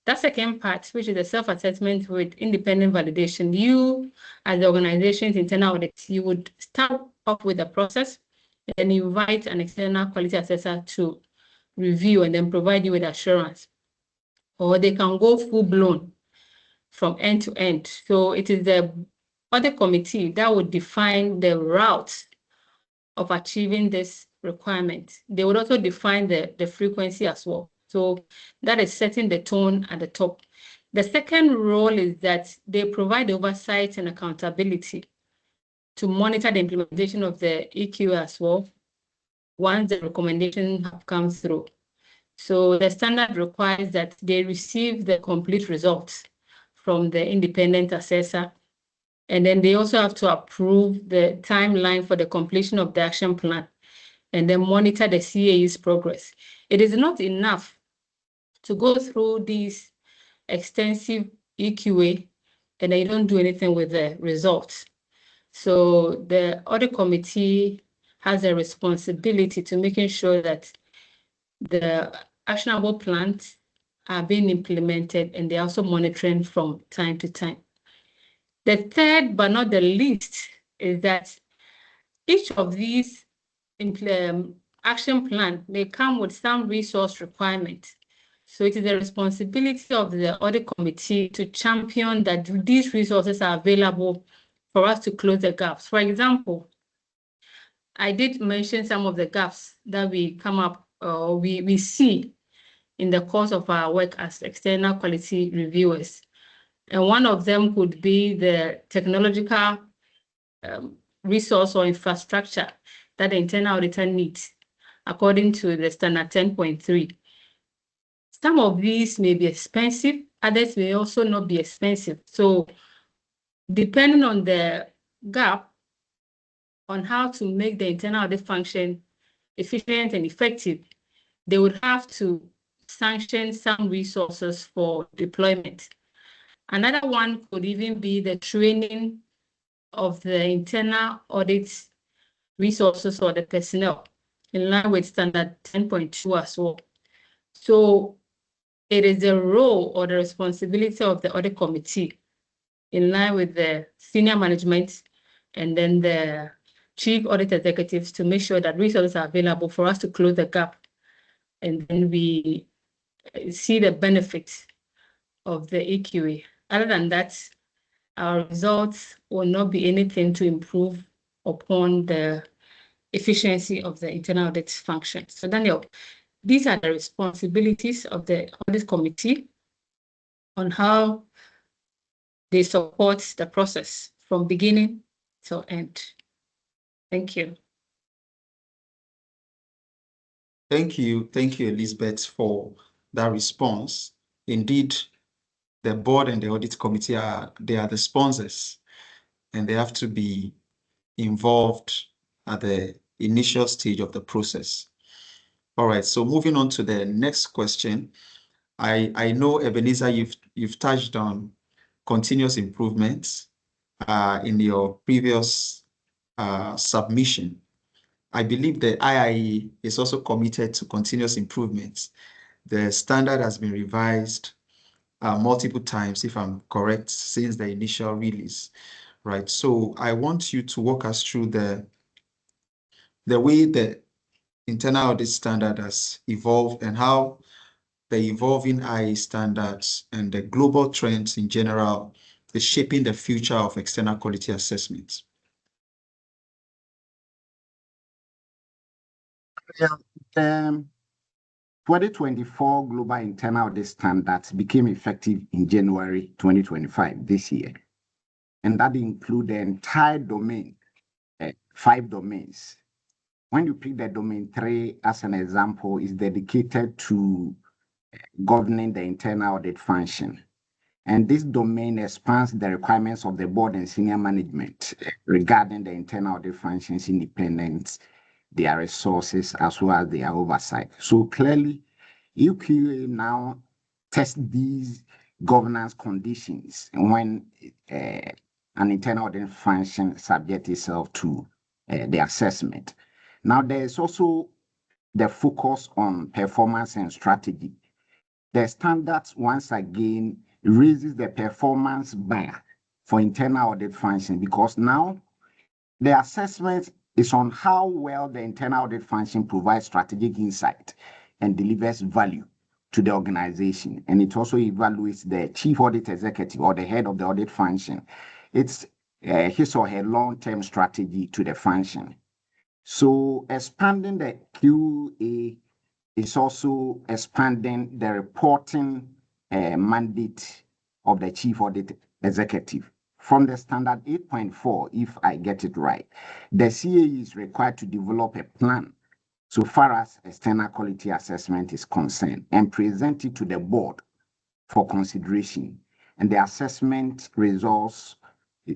That second part, which is the self-assessment with independent validation, you as the organization's internal audit, you would start off with the process, and you invite an external quality assessor to review and then provide you with assurance. Or they can go full-blown from end to end. So it is the audit committee that would define the route of achieving this requirement. They would also define the frequency as well. So that is setting the tone at the top. The second role is that they provide oversight and accountability to monitor the implementation of the EQ as well, once the recommendations have come through. So the standard requires that they receive the complete results from the independent assessor. And then they also have to approve the timeline for the completion of the action plan and then monitor the CAE's progress. It is not enough to go through these extensive EQA and then you don't do anything with the results. So the audit committee has a responsibility to making sure that the actionable plans are being implemented and they're also monitoring from time to time. The third, but not the least, is that each of these action plan may come with some resource requirement. So it is the responsibility of the audit committee to champion that these resources are available for us to close the gaps. For example, I did mention some of the gaps that we come up, we see in the course of our work as external quality reviewers. And one of them could be the technological resource or infrastructure that the internal auditor needs, according to the standard 10.3. Some of these may be expensive, others may also not be expensive. So depending on the gap on how to make the internal audit function efficient and effective, they would have to sanction some resources for deployment. Another one could even be the training of the internal audit resources or the personnel in line with standard 10.2 as well. So it is the role or the responsibility of the audit committee in line with the senior management and then the chief audit executives to make sure that resources are available for us to close the gap. And then we see the benefits of the EQA. Other than that, our results will not be anything to improve upon the efficiency of the internal audit function. So Daniel, these are the responsibilities of the audit committee on how they support the process from beginning to end. Thank you. Thank you, Elizabeth, for that response. Indeed, the board and the audit committee are the sponsors, and they have to be involved at the initial stage of the process. All right, so moving on to the next question. I know, Ebenezer, you've touched on continuous improvements in your previous submission. I believe the IIE is also committed to continuous improvements. The standard has been revised multiple times, if I'm correct, since the initial release, right? So I want you to walk us through the way the internal audit standard has evolved and how the evolving IIE standards and the global trends in general is shaping the future of external quality assessments. The 2024 Global Internal Audit Standards became effective in January 2025, this year. And that includes the entire domain, 5 domains. When you pick the domain 3 as an example, is dedicated to governing the internal audit function. And this domain expands the requirements of the board and senior management regarding the internal audit function's independence, their resources, as well as their oversight. So clearly, EQA now tests these governance conditions when an internal audit function subjects itself to the assessment. Now, there is also the focus on performance and strategy. The standards, once again, raises the performance bar for internal audit function because now the assessment is on how well the internal audit function provides strategic insight and delivers value to the organization. And it also evaluates the chief audit executive or the head of the audit function. It's his or her long-term strategy to the function. So expanding the QA is also expanding the reporting mandate of the Chief Audit Executive. From the standard 8.4, if I get it right, the CAE is required to develop a plan so far as external quality assessment is concerned and present it to the board for consideration. And the assessment results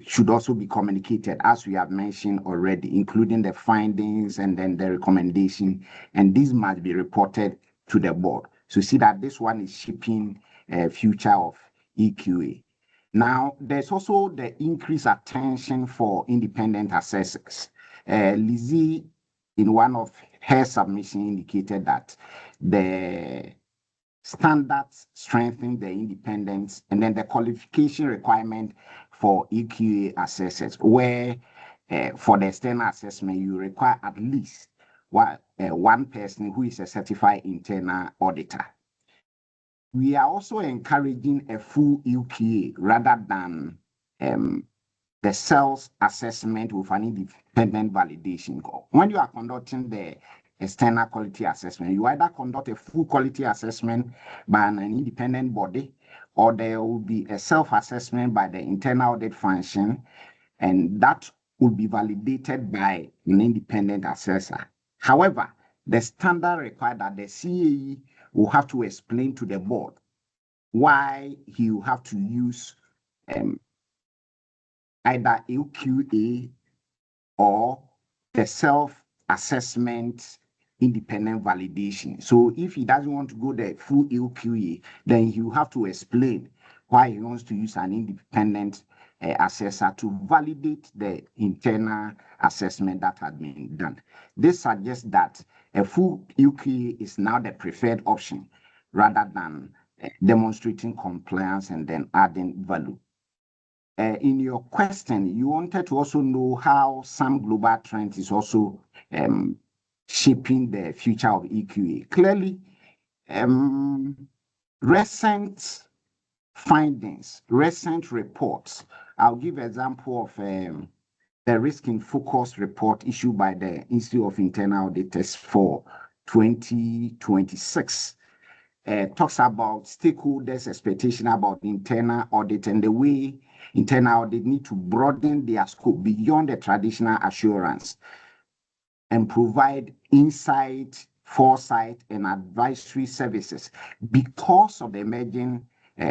should also be communicated, as we have mentioned already, including the findings and then the recommendation. And these must be reported to the board. So see that this one is shaping future of EQA. Now, there's also the increased attention for independent assessors. Lizzie, in one of her submission, indicated that the standards strengthen the independence and then the qualification requirement for EQA assessors, where for the external assessment, you require at least one person who is a certified internal auditor. We are also encouraging a full EQA rather than the self-assessment with an independent validation. When you are conducting the external quality assessment, you either conduct a full quality assessment by an independent body, or there will be a self-assessment by the internal audit function, and that will be validated by an independent assessor. However, the standard requires that the CAE will have to explain to the board why he will have to use either EQA or the self-assessment independent validation. So if he doesn't want to go the full EQA, then he will have to explain why he wants to use an independent assessor to validate the internal assessment that had been done. This suggests that a full EQA is now the preferred option rather than demonstrating compliance and then adding value. In your question, you wanted to also know how some global trends is also shaping the future of EQA. Clearly, recent findings, recent reports. I'll give an example of the Risk in Focus report issued by the Institute of Internal Auditors for 2026. Talks about stakeholders' expectation about internal audit and the way internal audit need to broaden their scope beyond the traditional assurance and provide insight, foresight, and advisory services because of the emerging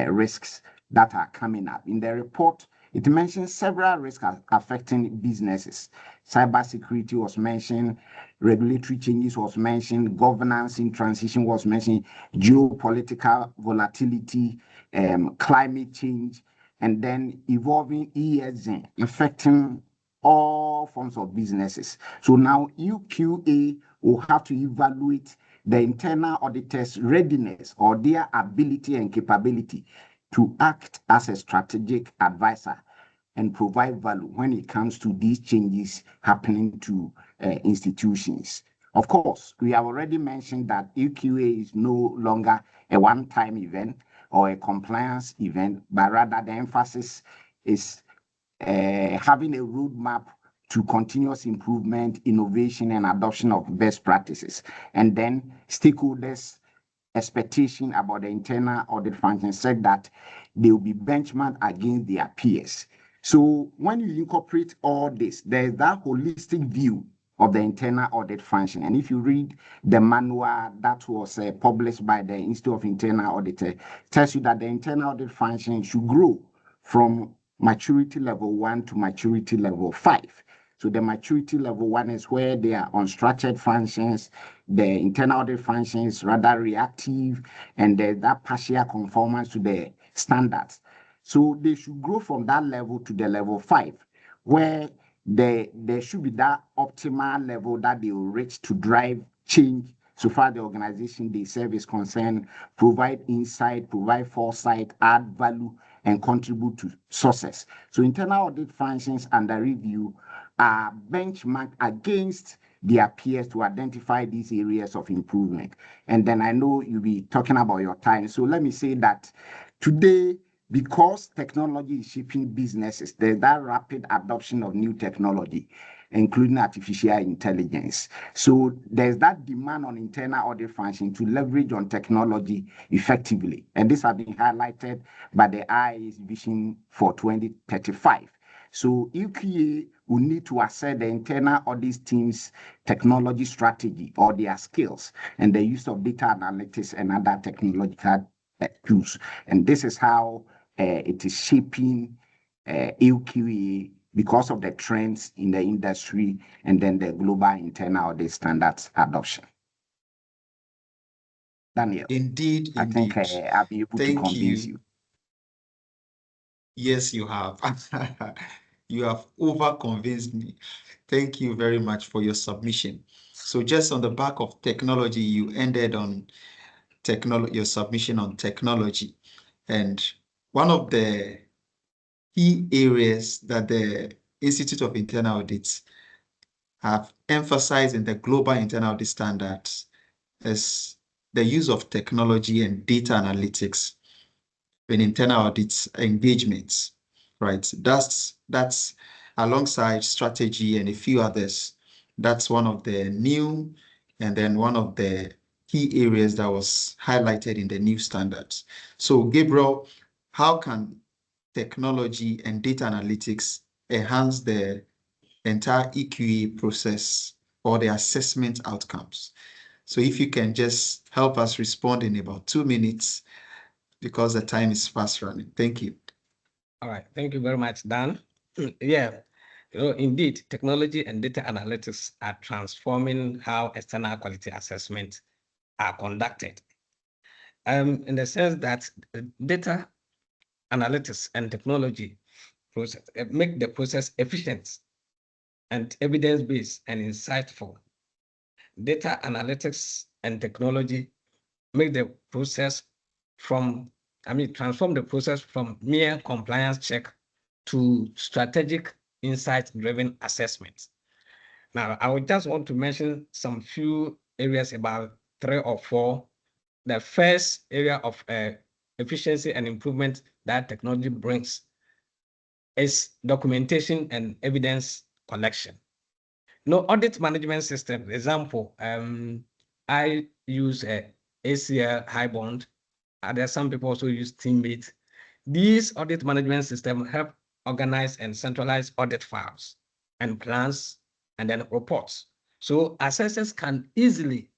risks that are coming up. In the report, it mentions several risks affecting businesses. Cybersecurity was mentioned, regulatory changes was mentioned, governance in transition was mentioned, geopolitical volatility, climate change, and then evolving ESG affecting all forms of businesses. So now EQA will have to evaluate the internal auditor's readiness or their ability and capability to act as a strategic advisor and provide value when it comes to these changes happening to institutions. Of course, we have already mentioned that EQA is no longer a one-time event or a compliance event, but rather the emphasis is having a roadmap to continuous improvement, innovation, and adoption of best practices. And then stakeholders' expectation about the internal audit function said that they will be benchmarked against their peers. So when you incorporate all this, there's that holistic view of the internal audit function. And if you read the manual that was published by the Institute of Internal Audit, it tells you that the internal audit function should grow from maturity level 1 to maturity level 5. So the maturity level 1 is where they are unstructured functions. The internal audit function is rather reactive, and there's that partial conformance to the standards. So they should grow from that level to the level 5, where there should be that optimal level that they will reach to drive change so far the organization they serve is concerned, provide insight, provide foresight, add value, and contribute to success. So internal audit functions under review are benchmarked against their peers to identify these areas of improvement. And then I know you'll be talking about your time. So let me say that today, because technology is shaping businesses, there's that rapid adoption of new technology. including artificial intelligence. So there's that demand on internal audit function to leverage on technology effectively. And this has been highlighted by the IA's vision for 2035. So EQA will need to assess the internal audit team's technology strategy or their skills and the use of data analytics and other technological tools. And this is how it is shaping EQA because of the trends in the industry and then the global internal audit standards adoption. Daniel. Indeed, I think I'll be able to convince you. Yes, you have. You have over-convinced me. Thank you very much for your submission. So just on the back of technology, you ended on your submission on technology. And one of the key areas that the Institute of Internal Audits have emphasized in the Global Internal Audit Standards is the use of technology and data analytics in internal audit engagements, right? That's alongside strategy and a few others. That's one of the new, and then one of the key areas that was highlighted in the new standards. So Gabriel, how can technology and data analytics enhance the entire EQA process or the assessment outcomes? So if you can just help us respond in about 2 minutes, because the time is fast running. Thank you. All right. Thank you very much, Dan. Yeah. Indeed, technology and data analytics are transforming how external quality assessments are conducted. In the sense that data analytics and technology process make the process efficient and evidence-based and insightful. Data analytics and technology make the process transform the process from mere compliance check to strategic insight-driven assessments. Now, I would just want to mention some few areas, about 3 or 4. The first area of efficiency and improvement that technology brings is documentation and evidence collection. Audit management system, example, I use ACL Highbond. There are some people also use Teammate. These audit management systems help organize and centralize audit files and plans and then reports. So assessors can easily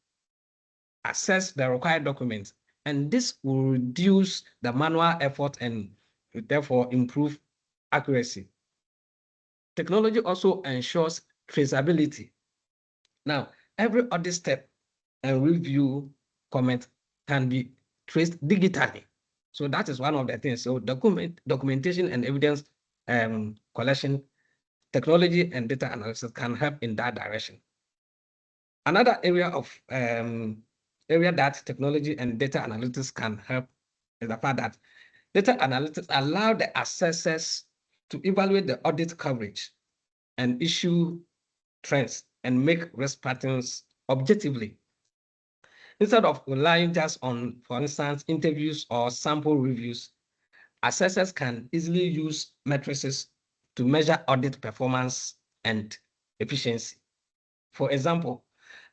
access the required documents, and this will reduce the manual effort and therefore improve accuracy. Technology also ensures traceability. Now, every audit step and review comment can be traced digitally. So that is one of the things. So documentation and evidence collection, technology and data analysis can help in that direction. Another area of area that technology and data analytics can help is the fact that data analytics allow the assessors to evaluate the audit coverage and issue trends and make risk patterns objectively. Instead of relying just on, for instance, interviews or sample reviews, assessors can easily use matrices to measure audit performance and efficiency. For example,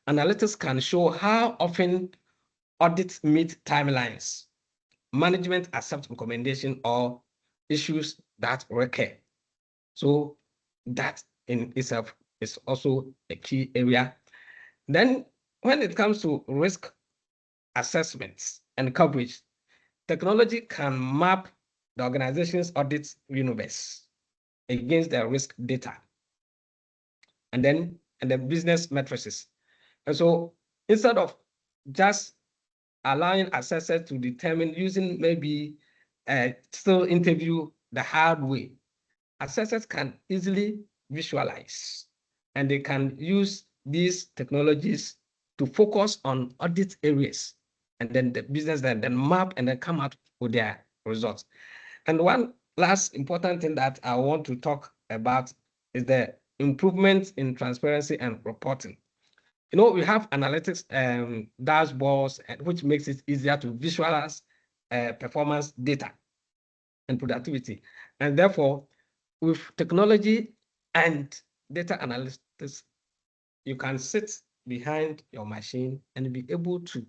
analytics can show how often audits meet timelines, management accepts recommendation, or issues that recur. So that in itself is also a key area. Then when it comes to risk assessments and coverage, technology can map the organization's audit universe against their risk data and the business matrices. And so instead of just allowing assessors to determine using maybe still interview the hard way, assessors can easily visualize, and they can use these technologies to focus on audit areas, and then the business then map and then come out with their results. And one last important thing that I want to talk about is the improvement in transparency and reporting. We have analytics dashboards, which makes it easier to visualize performance data and productivity. And therefore, with technology and data analytics, you can sit behind your machine and be able to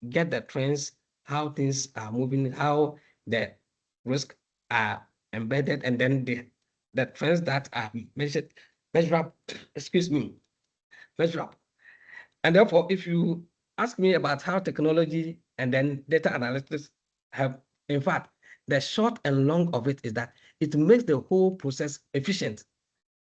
get the trends, how things are moving, how the risks are embedded, and then the trends that are measurable, excuse me, measurable. And therefore, if you ask me about how technology and then data analytics have, in fact, the short and long of it is that it makes the whole process efficient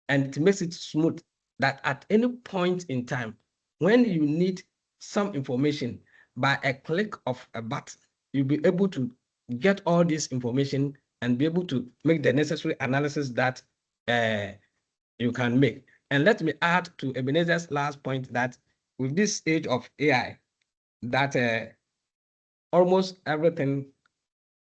and it makes it smooth, that at any point in time, when you need some information, by a click of a button, you'll be able to get all this information and be able to make the necessary analysis that you can make. And let me add to Ebenezer's last point that with this age of AI, that almost everything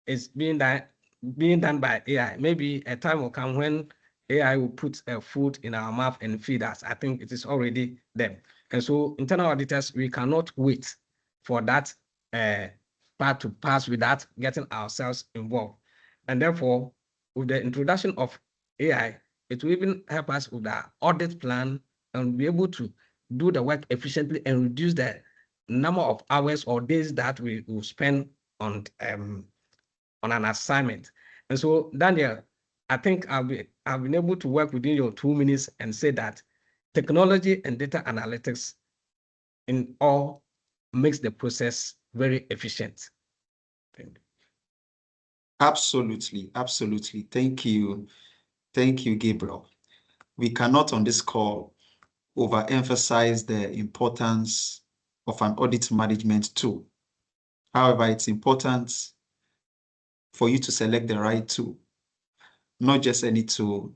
is being done by AI. Maybe a time will come when AI will put a food in our mouth and feed us. I think it is already there. And so internal auditors, we cannot wait for that part to pass without getting ourselves involved. And therefore, with the introduction of AI, it will even help us with our audit plan and be able to do the work efficiently and reduce the number of hours or days that we will spend on an assignment. And so, Daniel, I think I've been able to work within your 2 minutes and say that technology and data analytics in all makes the process very efficient. Thank you. Absolutely, absolutely. Thank you, Gabriel. We cannot on this call overemphasize the importance of an audit management tool. However, it's important for you to select the right tool, not just any tool.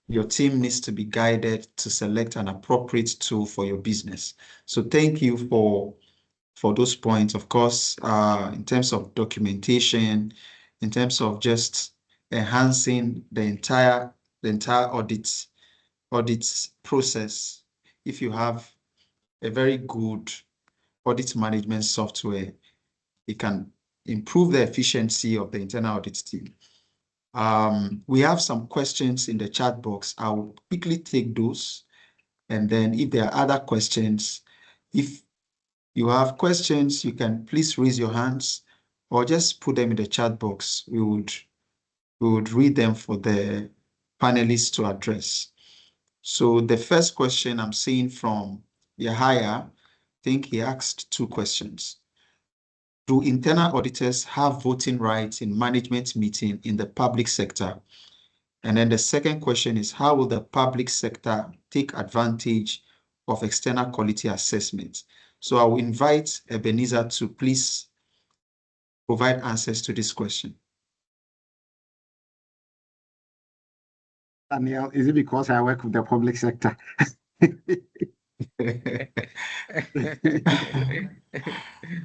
Your team needs to be guided to select an appropriate tool for your business. So thank you for those points. Of course, in terms of documentation, in terms of just enhancing the entire audit process. If you have a very good audit management software, it can improve the efficiency of the internal audit team. We have some questions in the chat box. I'll quickly take those. And then if there are other questions, if you have questions, you can please raise your hands or just put them in the chat box. We would read them for the panelists to address. So the first question I'm seeing from Yahaya, I think he asked 2 questions. Do internal auditors have voting rights in management meeting in the public sector? And then the second question is, how will the public sector take advantage of external quality assessment? So I will invite Ebenezer to please provide answers to this question. Daniel, is it because I work with the public sector?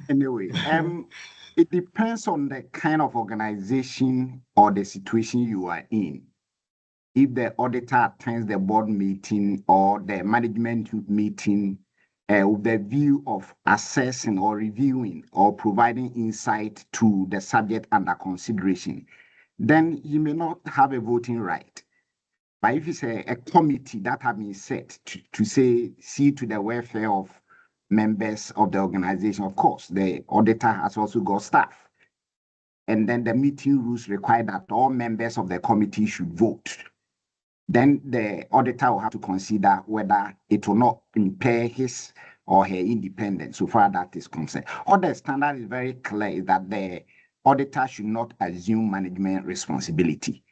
Anyway, it depends on the kind of organization or the situation you are in. If the auditor attends the board meeting or the management meeting with the view of assessing or reviewing or providing insight to the subject under consideration, then he may not have a voting right. But if it's a committee that has been set to see to the welfare of members of the organization, of course, the auditor has also got staff. And then the meeting rules require that all members of the committee should vote. Then the auditor will have to consider whether it will not impair his or her independence so far that is concerned. Audit standard is very clear, is that the auditor should not assume management responsibility.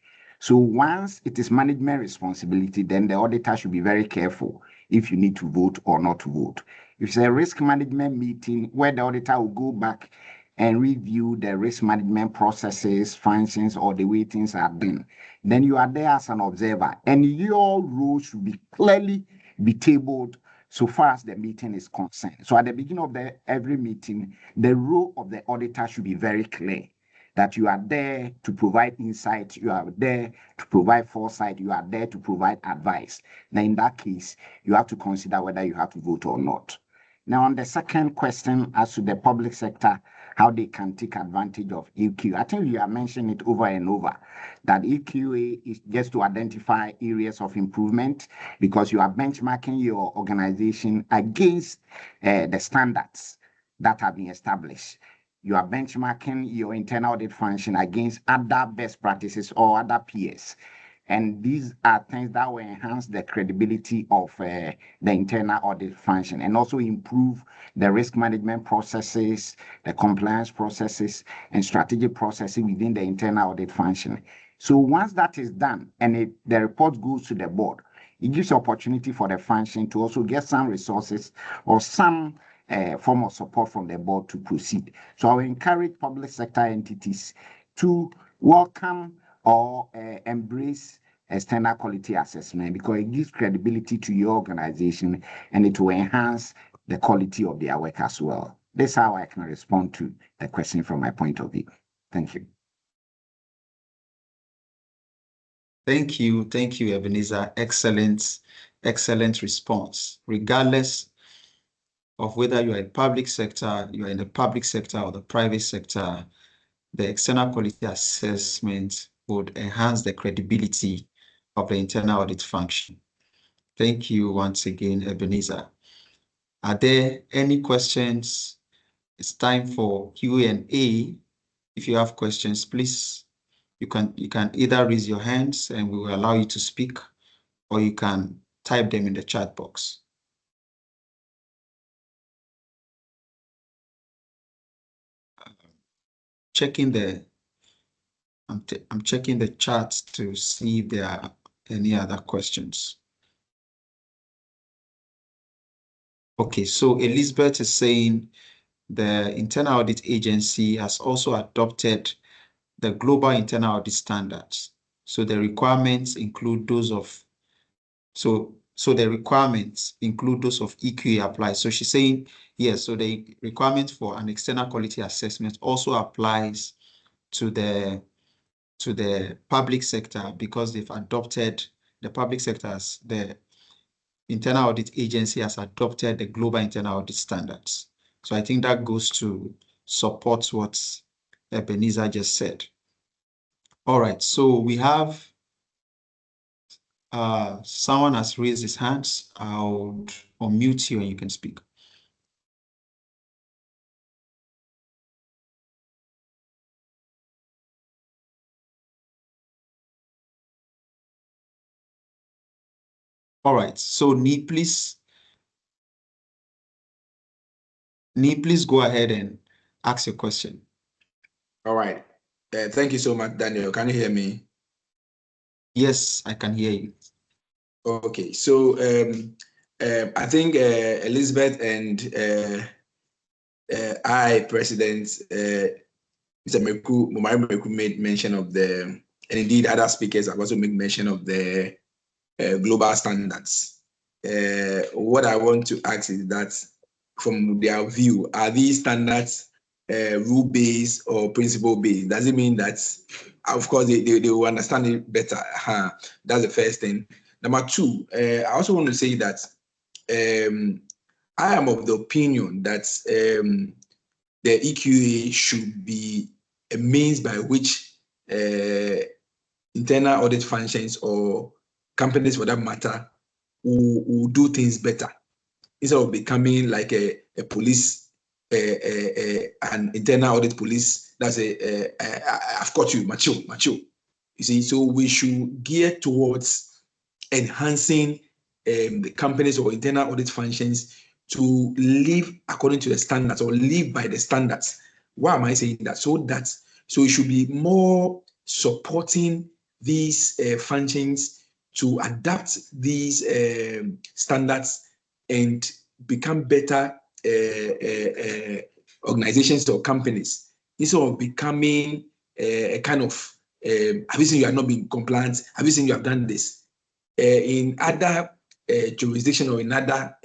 So once it is management responsibility, then the auditor should be very careful if you need to vote or not to vote. If it's a risk management meeting where the auditor will go back and review the risk management processes, functions, or the way things are done, then you are there as an observer, and your role should be clearly be tabled so far as the meeting is concerned. So at the beginning of every meeting, the role of the auditor should be very clear, that you are there to provide insight, you are there to provide foresight, you are there to provide advice. Now, in that case, you have to consider whether you have to vote or not. Now, on the second question as to the public sector, how they can take advantage of EQ, I think you have mentioned it over and over, that EQA is just to identify areas of improvement because you are benchmarking your organization against the standards that have been established. You are benchmarking your internal audit function against other best practices or other peers. And these are things that will enhance the credibility of the internal audit function and also improve the risk management processes, the compliance processes, and strategic processes within the internal audit function. So once that is done and the report goes to the board, it gives opportunity for the function to also get some resources or some form of support from the board to proceed. So I will encourage public sector entities to welcome or embrace external quality assessment because it gives credibility to your organization and it will enhance the quality of their work as well. That's how I can respond to the question from my point of view. Thank you. Thank you, Ebenezer. Excellent response. Regardless of whether you are in public sector, you are in the public sector or the private sector, the external quality assessment would enhance the credibility of the internal audit function. Thank you once again, Ebenezer. Are there any questions? It's time for Q&A. If you have questions, please, you can either raise your hands and we will allow you to speak, or you can type them in the chat box. I'm checking the chat to see if there are any other questions. Okay, so Elizabeth is saying the Internal Audit Agency has also adopted the Global Internal Audit Standards. So the requirements include those of EQA apply. So she's saying, yes, so the requirement for an external quality assessment also applies to the public sector because they've adopted the public sector as the Internal Audit Agency has adopted the Global Internal Audit Standards. So I think that goes to support what Ebenezer just said. All right, so we have someone has raised his hands. I'll unmute you and you can speak. All right, so Nee, please go ahead and ask your question. All right. Thank you so much, Daniel. Can you hear me? Yes, I can hear you. Okay, so I think Elizabeth and I, President Mr. Mumari Meku made mention of and indeed other speakers have also made mention of the global standards. What I want to ask is that from their view, are these standards rule-based or principle-based? Does it mean that, of course, they will understand it better? That's the first thing. Number two, I also want to say that I am of the opinion that the EQA should be a means by which internal audit functions or companies for that matter will do things better instead of becoming like a police, an internal audit police. That's I've got you, macho. You see, so we should gear towards enhancing the companies or internal audit functions to live according to the standards or live by the standards. Why am I saying that? So it should be more supporting these functions to adapt these standards and become better organizations or companies instead of becoming a kind of have you seen you have not been compliant? Have you seen you have done this? In other jurisdiction or in other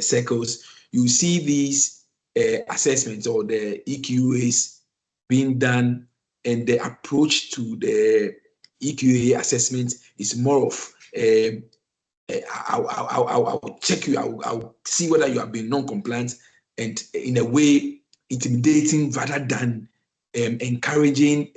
circles, you see these assessments or the EQAs being done, and the approach to the EQA assessment is more of I'll check you. I'll see whether you have been non-compliant, and in a way intimidating rather than encouraging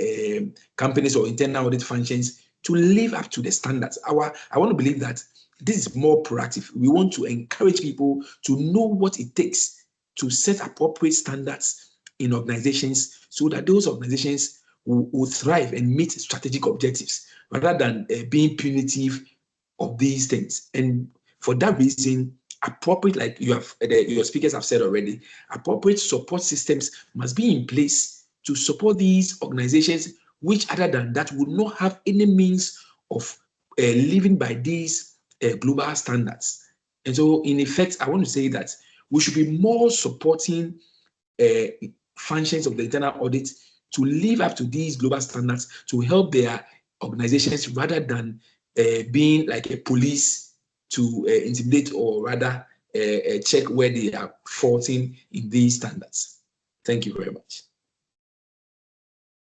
companies or internal audit functions to live up to the standards. I want to believe that this is more proactive. We want to encourage people to know what it takes to set appropriate standards in organizations so that those organizations will thrive and meet strategic objectives rather than being punitive of these things. And for that reason, appropriate, like your speakers have said already, appropriate support systems must be in place to support these organizations, which other than that would not have any means of living by these global standards. And so in effect, I want to say that we should be more supporting functions of the internal audit to live up to these global standards to help their organizations rather than being like a police to intimidate or rather check where they are faulting in these standards. Thank you very much.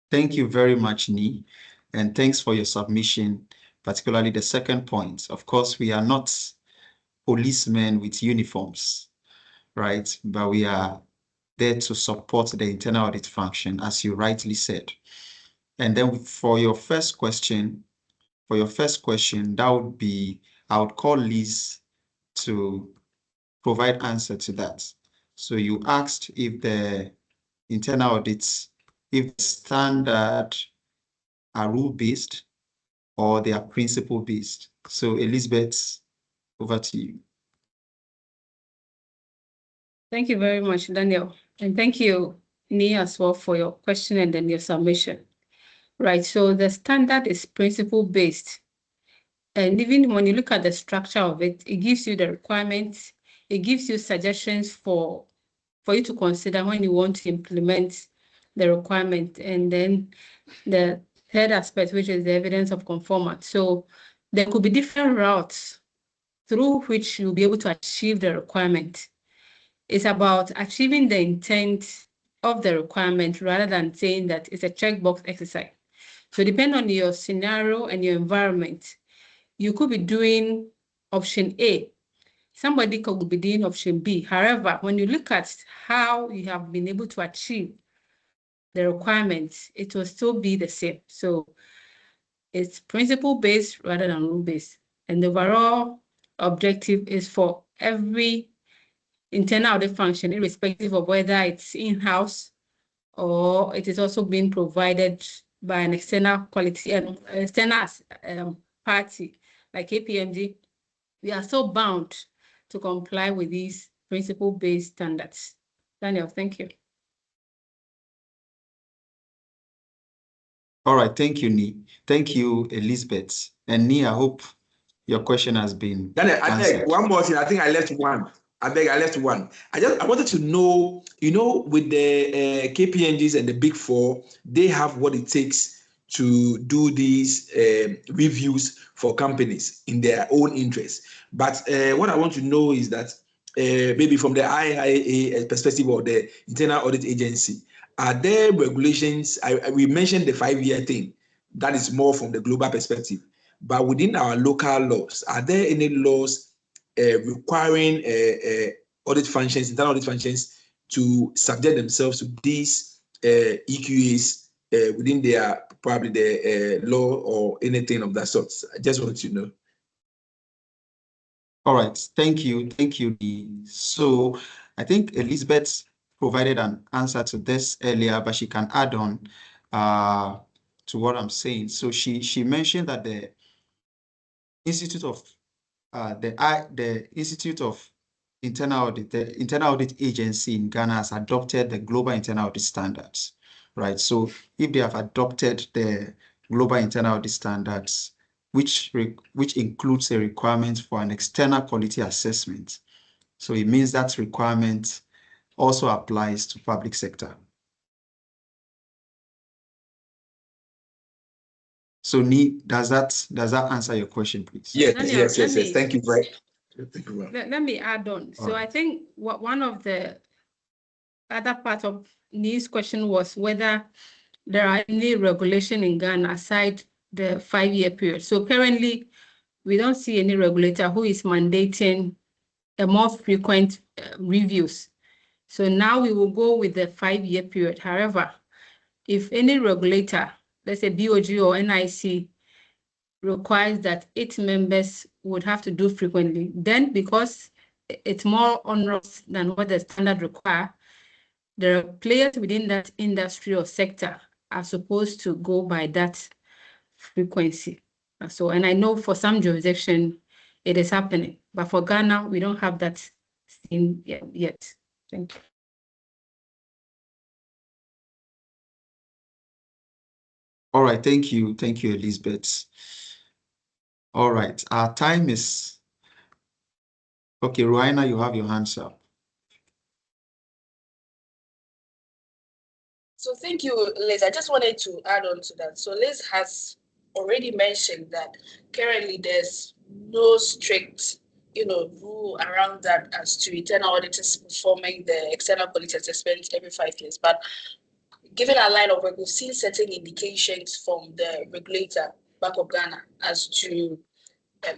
Thank you very much, Ni, and thanks for your submission, particularly the second point. Of course, we are not policemen with uniforms, right? But we are there to support the internal audit function, as you rightly said. And then for your first question, that would be, I would call Liz to provide answer to that. So you asked if the internal audits, if the standard are rule-based or they are principle-based. So Elizabeth, over to you. Thank you very much, Daniel. And thank you, Ni, as well, for your question and then your submission. Right, so the standard is principle-based. And even when you look at the structure of it, it gives you the requirements, it gives you suggestions for you to consider when you want to implement the requirement. And then the third aspect, which is the evidence of conformance. So there could be different routes through which you'll be able to achieve the requirement. It's about achieving the intent of the requirement rather than saying that it's a checkbox exercise. So depending on your scenario and your environment, you could be doing option A. Somebody could be doing option B. However, when you look at how you have been able to achieve the requirements, it will still be the same. So it's principle-based rather than rule-based. And the overall objective is for every internal audit function, irrespective of whether it's in-house or it is also being provided by an external quality and external party like KPMG, we are so bound to comply with these principle-based standards. Daniel, thank you. All right, thank you, Ni. Thank you, Elizabeth. And Ni, I hope your question has been Daniel, I answered. beg, one more thing. I think I left one. I left one. I wanted to know, with the KPMGs and the Big Four, they have what it takes to do these reviews for companies in their own interest. But what I want to know is that maybe from the IIA perspective or the Internal Audit Agency, are there regulations? We mentioned the 5-year thing. That is more from the global perspective. But within our local laws, are there any laws requiring audit functions, internal audit functions, to subject themselves to these EQAs within their probably the law or anything of that sort? I just want to know. All right, thank you, Lee. So I think Elizabeth provided an answer to this earlier, but she can add on to what I'm saying. So she mentioned that the Institute of the Institute of Internal Audit, the Internal Audit Agency in Ghana has adopted the Global Internal Audit Standards, right? So if they have adopted the Global Internal Audit Standards, which includes a requirement for an external quality assessment, so it means that requirement also applies to public sector. So, does that answer your question, please? Yes, Daniel, yes. Thank you very much. Let me add on. So right. I think one of the other part of Ni's question was whether there are any regulation in Ghana aside the 5-year period. So currently, we don't see any regulator who is mandating a more frequent reviews. So now we will go with the 5-year period. However, if any regulator, let's say BOG or NIC, requires that its members would have to do frequently, then because it's more onerous than what the standard require, the players within that industry or sector are supposed to go by that frequency. So, and I know for some jurisdiction it is happening, but for Ghana, we don't have that seen yet. Thank you. All right, thank you, Elizabeth. All right, our time is okay. Ruaina, you have your hands up. So thank you, Liz. I just wanted to add on to that. So Liz has already mentioned that currently there's no strict, rule around that as to internal auditors performing the external quality assessment every 5 years. But given our line of work, we've seen certain indications from the regulator, Bank of Ghana, as to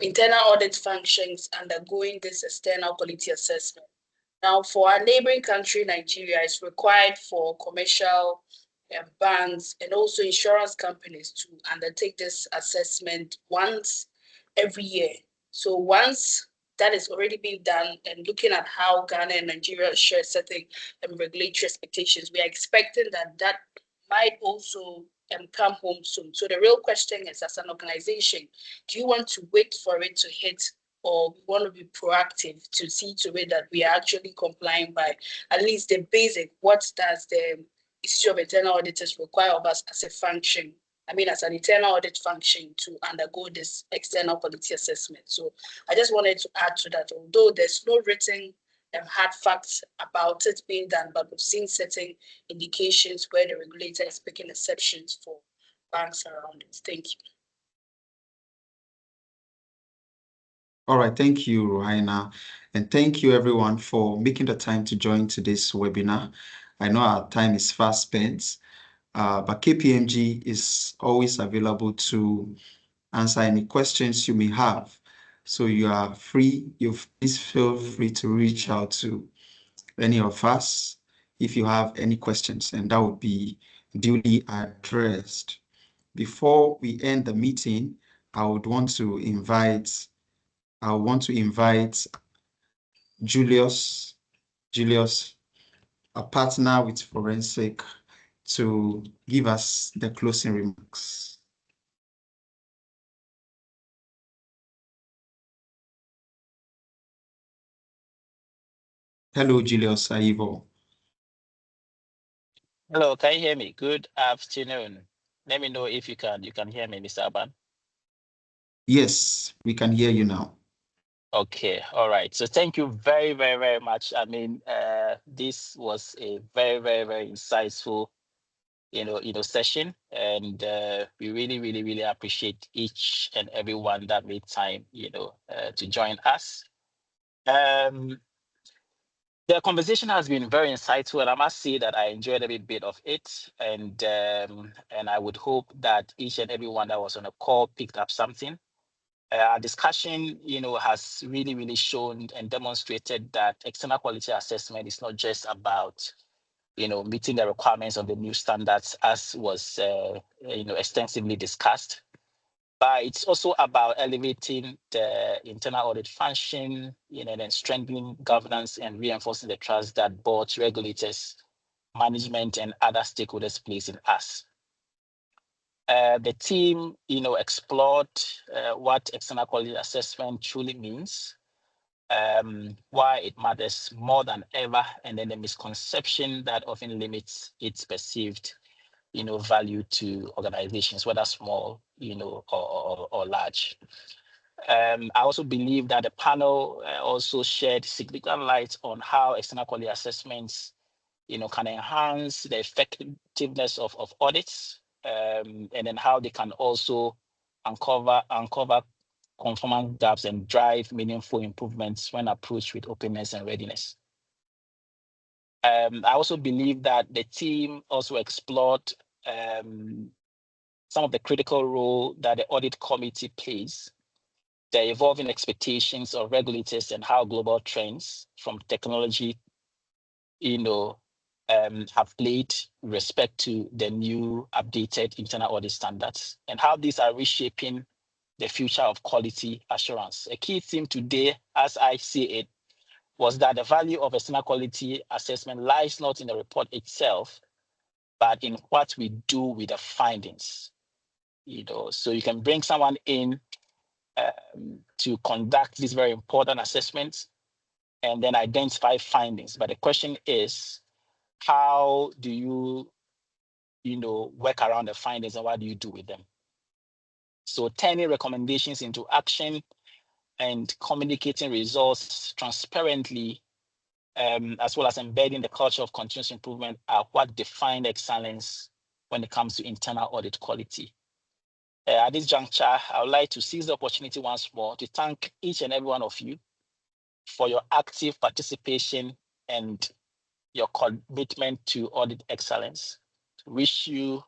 internal audit functions undergoing this external quality assessment. Now, for our neighboring country, Nigeria, it's required for commercial banks and also insurance companies to undertake this assessment once every year. So once that is already being done and looking at how Ghana and Nigeria share certain regulatory expectations, we are expecting that might also come home soon. So the real question is, as an organization, do you want to wait for it to hit, or we want to be proactive to see to it that we are actually complying by at least the basic, what does the Institute of Internal Auditors require of us as a function, as an internal audit function, to undergo this external quality assessment. So I just wanted to add to that, although there's no written hard facts about it being done, but we've seen certain indications where the regulator is picking exceptions for banks around it. Thank you. All right, thank you, Ruhaina. And thank you everyone for making the time to join today's webinar. I know our time is fast spent, but KPMG is always available to answer any questions you may have. So you are free, please feel free to reach out to any of us if you have any questions, and that would be duly addressed. Before we end the meeting, I want to invite Julius, a partner with Forensic, to give us the closing remarks. Hello, Julius Aivo. Hello, can you hear me? Good afternoon. Let me know if you can hear me, Mr. Aban. Yes, we can hear you now. Okay, all right. So thank you very, very, very much. This was a very, very, very insightful, session, and we really, really, really appreciate each and everyone that made time, to join us. The conversation has been very insightful, and I must say that I enjoyed every bit of it. And I would hope that each and everyone that was on the call picked up something. Our discussion, has really, really shown and demonstrated that external quality assessment is not just about, meeting the requirements of the new standards, as was, extensively discussed. But it's also about elevating the internal audit function, and strengthening governance and reinforcing the trust that boards, regulators, management, and other stakeholders place in us. The team, explored what external quality assessment truly means, why it matters more than ever, and then the misconception that often limits its perceived value to organizations, whether small, or large. I also believe that the panel also shed significant light on how external quality assessments, can enhance the effectiveness of audits, and then how they can also uncover conformance gaps and drive meaningful improvements when approached with openness and readiness. I also believe that the team also explored some of the critical role that the audit committee plays the evolving expectations of regulators and how global trends from technology, have played with respect to the new updated internal audit standards and how these are reshaping the future of quality assurance. A key theme today, as I see it, was that the value of external quality assessment lies not in the report itself, but in what we do with the findings. So you can bring someone in to conduct these very important assessments and then identify findings. But the question is, how do you, work around the findings and what do you do with them? So turning recommendations into action and communicating results transparently, as well as embedding the culture of continuous improvement are what define excellence when it comes to internal audit quality. At this juncture, I would like to seize the opportunity once more to thank each and every one of you for your active participation and your commitment to audit excellence. Wish you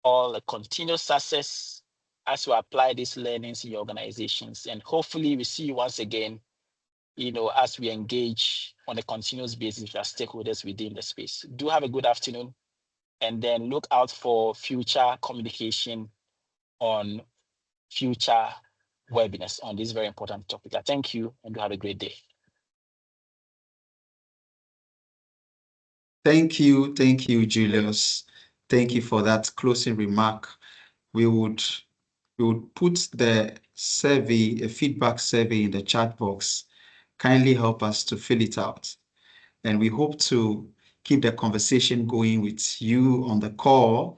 all a continuous success as you apply these learnings in your organizations. And hopefully we see you once again, as we engage on a continuous basis with our stakeholders within the space. Do have a good afternoon, and then look out for future communication on future webinars on this very important topic. I thank you and do have a great day. Thank you, Julius. Thank you for that closing remark. We would put the survey, a feedback survey in the chat box. Kindly help us to fill it out. And we hope to keep the conversation going with you on the call.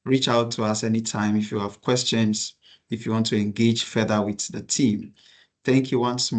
Reach out to us anytime if you have questions, if you want to engage further with the team. Thank you once more.